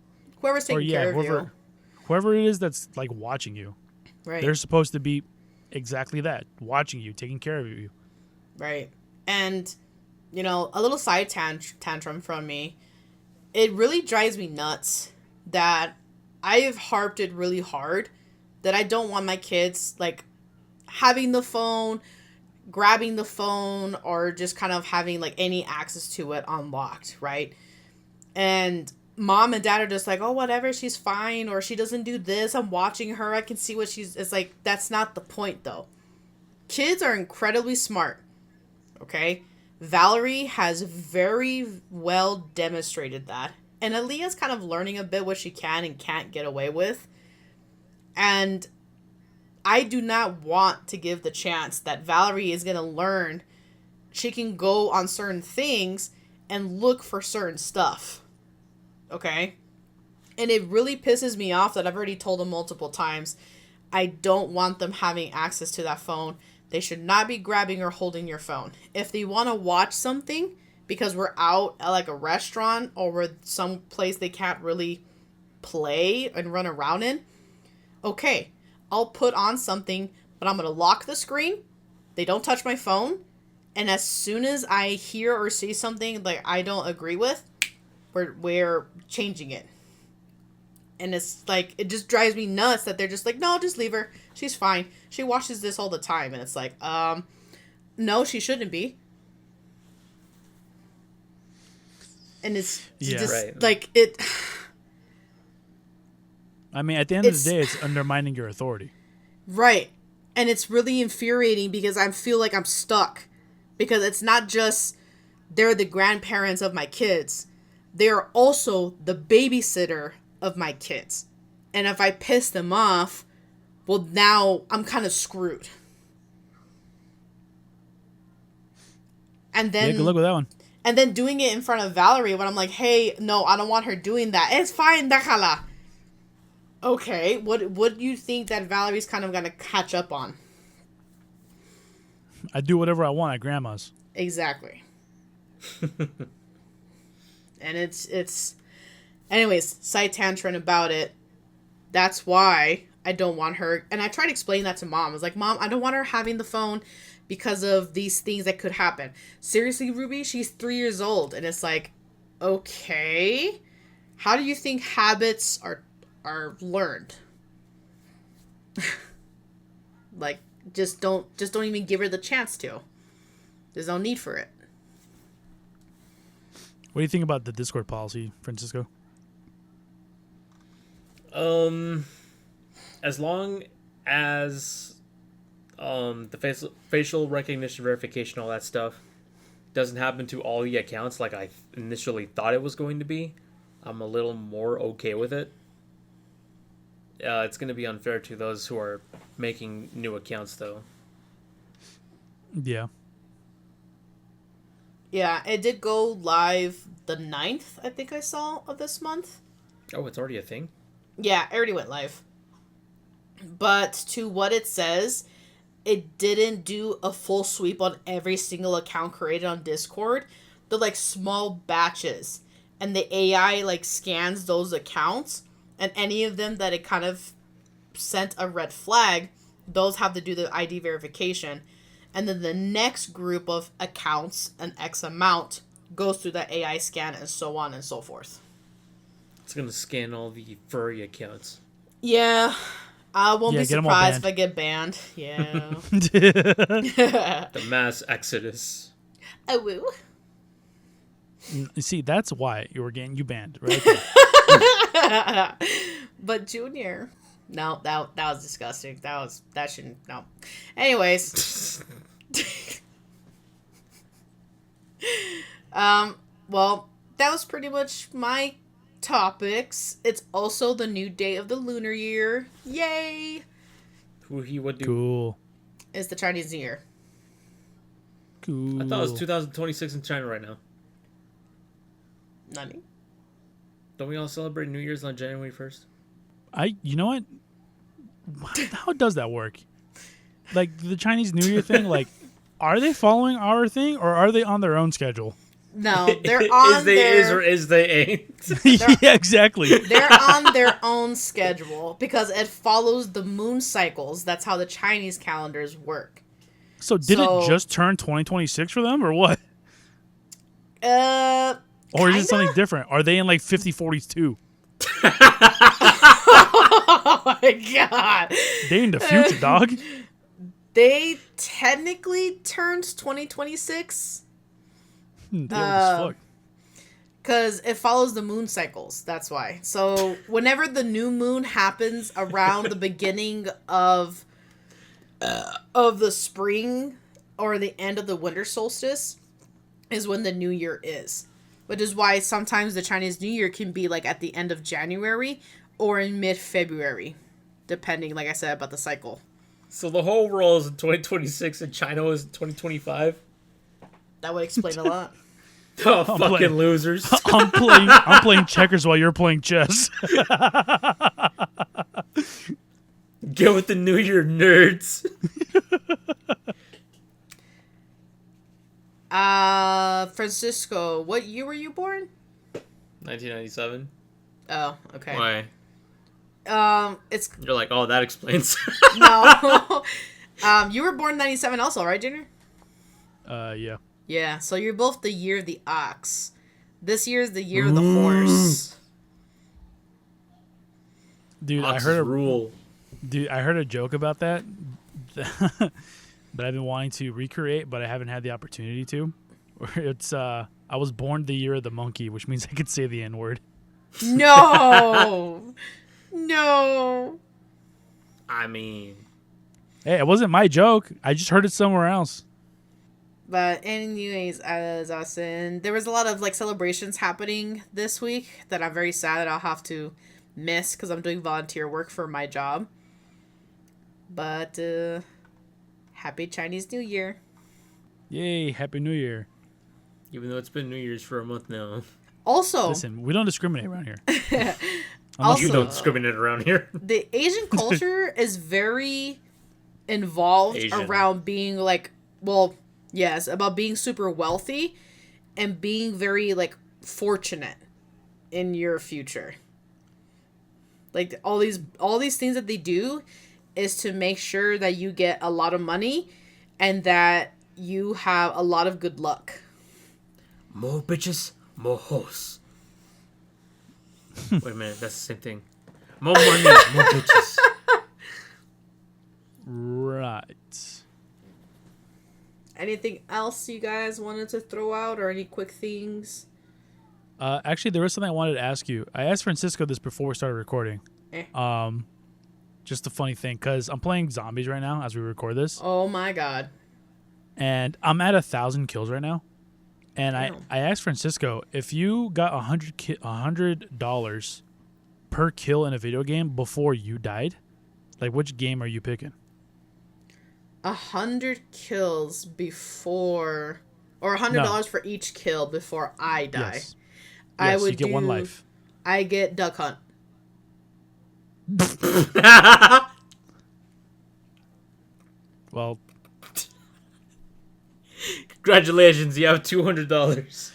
whoever's taking care of you. Whoever it is that's, like, watching you. Right. They're supposed to be exactly that. Watching you, taking care of you. Right. And, a little side tantrum from me. It really drives me nuts that I have harped it really hard that I don't want my kids, like, having the phone, grabbing the phone, or just kind of having, like, any access to it unlocked, right? And mom and dad are just like, oh, whatever, she's fine, or she doesn't do this, I'm watching her, I can see what it's like, that's not the point, though. Kids are incredibly smart, okay? Valerie has very well demonstrated that. And Aaliyah's kind of learning a bit what she can and can't get away with. And I do not want to give the chance that Valerie is going to learn. She can go on certain things and look for certain stuff. Okay? And it really pisses me off that I've already told them multiple times. I don't want them having access to that phone. They should not be grabbing or holding your phone. If they want to watch something because we're out at like a restaurant or we're some place they can't really play and run around in, okay, I'll put on something, but I'm going to lock the screen. They don't touch my phone. And as soon as I hear or see something like I don't agree with, we're changing it. And it's like, it just drives me nuts that they're just like, no, just leave her. She's fine. She watches this all the time. And it's like, no, she shouldn't be. And it's just right. like it. I mean, at the end of the day, it's undermining your authority. Right. And it's really infuriating because I feel like I'm stuck. Because it's not just they're the grandparents of my kids. They're also the babysitter of my kids. And if I piss them off, well, now I'm kind of screwed. And then... Yeah, good luck with that one. And then doing it in front of Valerie when I'm like, hey, no, I don't want her doing that. It's fine, déjala. Okay, what do you think that Valerie's kind of going to catch up on? I do whatever I want at grandma's. Exactly. And it's anyways, side tantrum about it. That's why I don't want her. And I tried to explain that to Mom. I was like, Mom, I don't want her having the phone because of these things that could happen. Seriously, Ruby, she's 3 years old. And it's like, okay, how do you think habits are learned? Like, just don't even give her the chance to. There's no need for it. What do you think about the Discord policy, Francisco? As long as the facial recognition verification, all that stuff, doesn't happen to all the accounts like I initially thought it was going to be, I'm a little more okay with it. It's going to be unfair to those who are making new accounts, though. Yeah. Yeah, it did go live the 9th, I think I saw, of this month. Oh, it's already a thing? Yeah, it already went live. But to what it says, it didn't do a full sweep on every single account created on Discord. They're like small batches. And the AI like scans those accounts. And any of them that it kind of sent a red flag, those have to do the ID verification. And then the next group of accounts, an X amount, goes through the AI scan and so on and so forth. It's going to scan all the furry accounts. Yeah. I won't be get 'em all surprised if banned. I get banned. Yeah. The mass exodus. Oh, woo. You see, that's why you banned, right? But Junior, no, that was disgusting. That shouldn't. No. Anyways, well, that was pretty much my topics. It's also the new day of the lunar year. Yay! Who he would do? Cool. It's the Chinese New Year. Cool. I thought it was 2026 in China right now. Nani? Don't we all celebrate New Year's on January 1st? You know what? How does that work? Like the Chinese New Year thing, like, are they following our thing or are they on their own schedule? No, they're on Is they their... is or is they ain't? Yeah, exactly. They're on their own schedule because it follows the moon cycles. That's how the Chinese calendars work. So did it just turn 2026 for them or what? Or is it something different? Are they in like 5042? Oh my god. They in the future, dog. They technically turned 2026 They old as fuck. because it follows the moon cycles. That's why. So whenever the new moon happens around the beginning of the spring or the end of the winter solstice is when the new year is. Which is why sometimes the Chinese New Year can be like at the end of January or in mid-February. depending, like I said, about the cycle. So the whole world is in 2026 and China is in 2025. That would explain a lot. Oh, fucking playing- losers! I'm playing checkers while you're playing chess. Get with the New Year, nerds. Francisco, what year were you born? 1997. Oh, okay. Why? It's You're like, oh, that explains. no. You were born 97 also, right, Junior? Yeah. Yeah, so you're both the year of the ox. This year is the year of the horse. Dude, Ox's I heard rule. I heard a joke about that that I've been wanting to recreate, but I haven't had the opportunity to. It's I was born the year of the monkey, which means I could say the N-word. No. No. I mean, Hey, it wasn't my joke. I just heard it somewhere else. But anyways, as I was saying, there was a lot of like celebrations happening this week that I'm very sad that I'll have to miss because I'm doing volunteer work for my job. But happy Chinese New Year. Yay, Happy New Year. even though it's been New Year's for a month now. Also, Listen, we don't discriminate around here. Also- You don't discriminate around here. the Asian culture is very involved Asian. around being like, well, yes, about being super wealthy and being very like fortunate in your future. Like all these things that they do is to make sure that you get a lot of money and that you have a lot of good luck. More bitches, more hoes. Wait a minute, that's the same thing. More money, more bitches. Right. Anything else you guys wanted to throw out or any quick things? Actually, there was something I wanted to ask you. I asked Francisco this before we started recording. Just a funny thing, because I'm playing zombies right now as we record this, Oh my god. and I'm at 1,000 kills right now. And Damn. I asked Francisco, if you got $100 per kill in a video game before you died, like which game are you picking? 100 kills before, or $100 for each kill before I die. Yes. I Yes, would you get one do- life. I get Duck Hunt. Well, Congratulations, you have $200.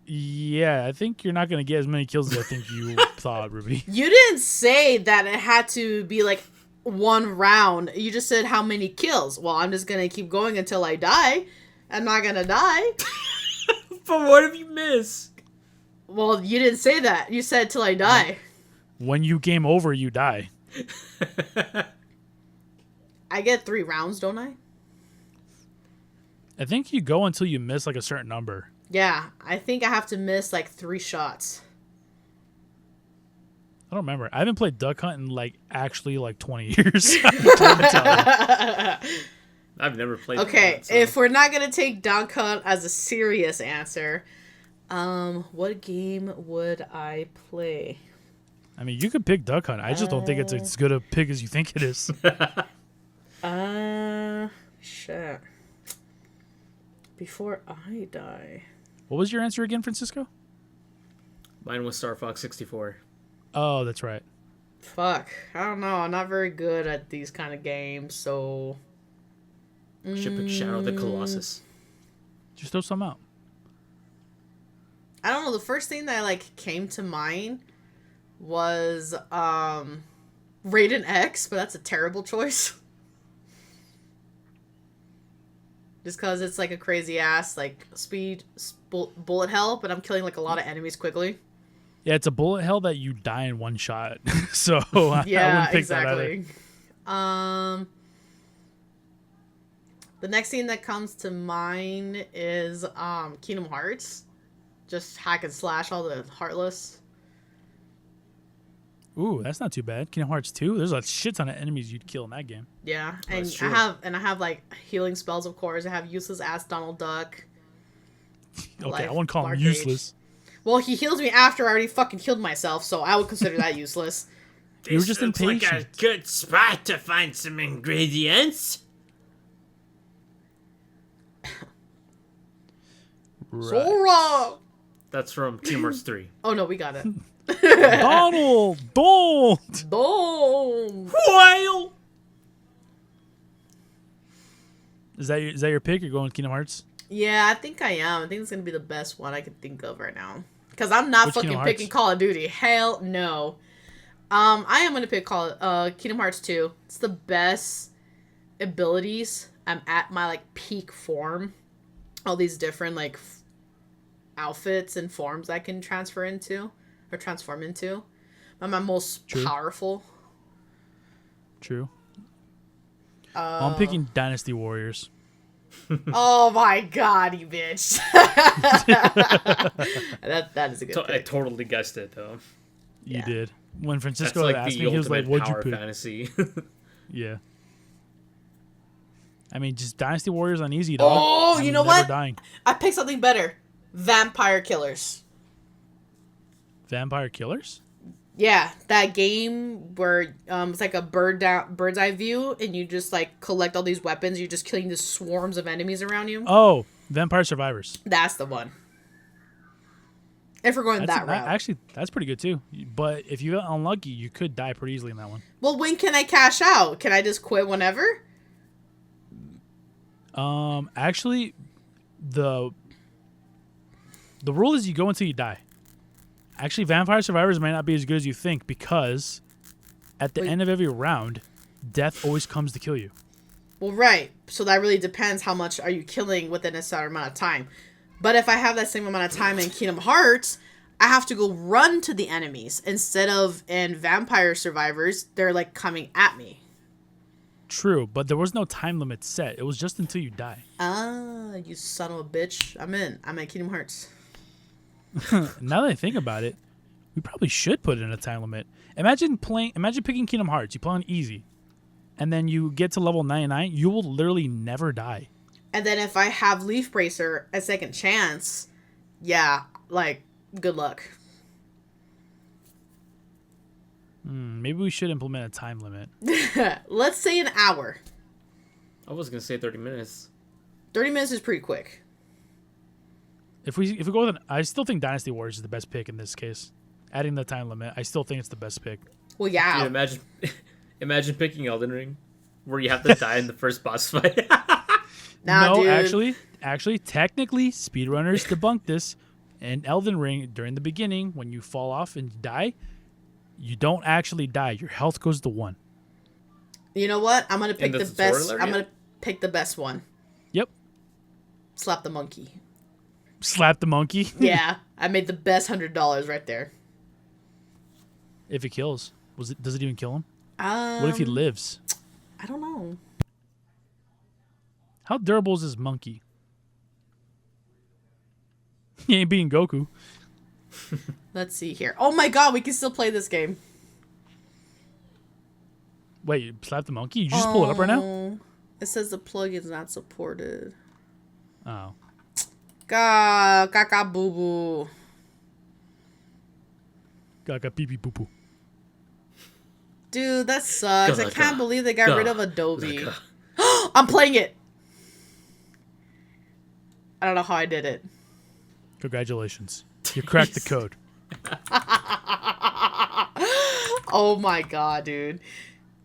yeah, I think you're not going to get as many kills as I think you thought, Ruby. You didn't say that it had to be like one round. You just said how many kills. Well, I'm just going to keep going until I die. I'm not going to die. But what if you miss? Well, you didn't say that. You said till I die. When you game over, you die. I get 3 rounds, don't I? I think you go until you miss like a certain number. Yeah, I think I have to miss like 3 shots. I don't remember. I haven't played Duck Hunt in like actually like 20 years. I can't tell you. I've never played Okay, that, so. if we're not gonna take Duck Hunt as a serious answer, what game would I play? I mean, you could pick Duck Hunt. I just don't think it's as good a pick as you think it is. Shit. Before I die. What was your answer again, Francisco? Mine was Star Fox 64. Oh, that's right. Fuck. I don't know. I'm not very good at these kind of games, so. Should pick Shadow of the Colossus. Just throw some out. I don't know. The first thing that like came to mind was Raiden X, but that's a terrible choice. Just because it's like a crazy ass like speed bullet hell, but I'm killing like a lot of enemies quickly. Yeah, it's a bullet hell that you die in one shot. So I Yeah, wouldn't pick that either. exactly. The next thing that comes to mind is Kingdom Hearts. Just hack and slash all the Heartless. Ooh, that's not too bad. Kingdom Hearts 2, there's a shit ton of enemies you'd kill in that game. Yeah, and That's true. I have like healing spells, of course. I have useless ass Donald Duck. Okay, Life I wouldn't call him Lark useless. Well, he heals me after I already fucking healed myself, so I would consider that useless. You were just looks like a impatient. good spot to find some ingredients. Right. Sora! That's from Kingdom Hearts 3. Oh no, we got it. Donald, don't. Boom! Whale. Is that your pick? You're going with Kingdom Hearts? Yeah, I think I am. I think it's gonna be the best one I could think of right now. Because I'm not Which fucking Kingdom picking Hearts? Call of Duty. Hell no. I am gonna pick Kingdom Hearts 2. It's the best abilities. I'm at my like peak form. All these different like outfits and forms I can transform into. I'm my most True. powerful. True. I'm picking Dynasty Warriors. Oh my god, you bitch. that is a good I pick. totally guessed it, though. You Yeah. did. When That's Francisco like asked the me, he was like, ultimate "What'd you power pick?" fantasy. Yeah. I mean, just Dynasty Warriors on easy, dog. Oh, I'm you know never what? Dying. I picked something better. Vampire Killers. Vampire Killers? Yeah, that game where it's like a bird's eye view, and you just like collect all these weapons. You're just killing the swarms of enemies around you. Oh, Vampire Survivors. That's the one. If we're going that route. Actually, that's pretty good too. But if you get unlucky, you could die pretty easily in that one. Well, when can I cash out? Can I just quit whenever? Actually, the rule is you go until you die. Actually, Vampire Survivors might not be as good as you think because at the Wait. end of every round, death always comes to kill you. Well, right. So that really depends how much are you killing within a certain amount of time. But if I have that same amount of time in Kingdom Hearts, I have to go run to the enemies instead of in Vampire Survivors, they're like coming at me. True, but there was no time limit set. It was just until you die. Ah, you son of a bitch. I'm in Kingdom Hearts. Now that I think about it, we probably should put in a time limit. Imagine picking Kingdom Hearts. You play on easy, and then you get to level 99. You will literally never die. And then if I have Leaf Bracer a second chance, yeah, like, good luck. Maybe we should implement a time limit. Let's say an hour. I was gonna say 30 minutes. 30 minutes is pretty quick. If we go with I still think Dynasty Warriors is the best pick in this case. Adding the time limit, I still think it's the best pick. Well, yeah. Dude, imagine picking Elden Ring, where you have to die in the first boss fight. Nah, no, dude. actually, technically, speedrunners debunked this. In Elden Ring, during the beginning, when you fall off and die, you don't actually die. Your health goes to 1. You know what? I'm gonna pick the the tutorial best. area? I'm gonna pick the best one. Yep. Slap the monkey. Slap the monkey. Yeah, I made the best $100 right there. If it kills, does it even kill him? What What if he lives? I don't know. How durable is this monkey? He ain't beating Goku. Let's see here. Oh my god, we can still play this game. Wait, you slap the monkey? You just pull it up right now? Oh, it says the plugin's not supported. Oh. Kaka boo boo. Gaga pee pee poo poo. Dude, that sucks. I can't believe they got rid of Adobe. Gaga. I'm playing it. I don't know how I did it. Congratulations. You cracked the code. Oh my god, dude.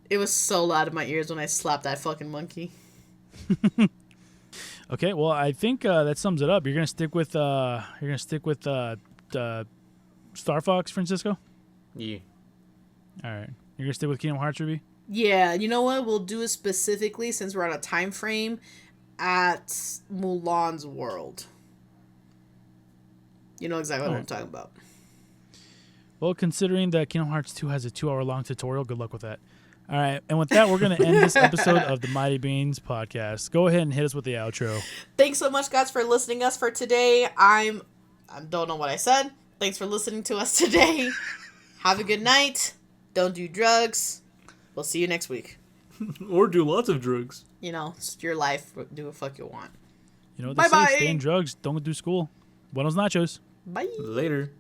It was so loud in my ears when I slapped that fucking monkey. Okay, well, I think that sums it up. You're gonna stick with Star Fox, Francisco. Yeah. All right, you're gonna stick with Kingdom Hearts, Ruby. Yeah, you know what? We'll do it specifically since we're on a time frame at Mulan's world. You know exactly what I'm talking about. Well, considering that Kingdom Hearts 2 has a 2-hour-long tutorial, good luck with that. All right, and with that, we're gonna end this episode of the Mighty Beans podcast. Go ahead and hit us with the outro. Thanks so much, guys, for listening to us for today. I don't know what I said. Thanks for listening to us today. Have a good night. Don't do drugs. We'll see you next week. Or do lots of drugs. You know, it's your life. Do what the fuck you want. You know what they Bye-bye. say? Stay in drugs. Don't do school. Buenos nachos. Bye. Later.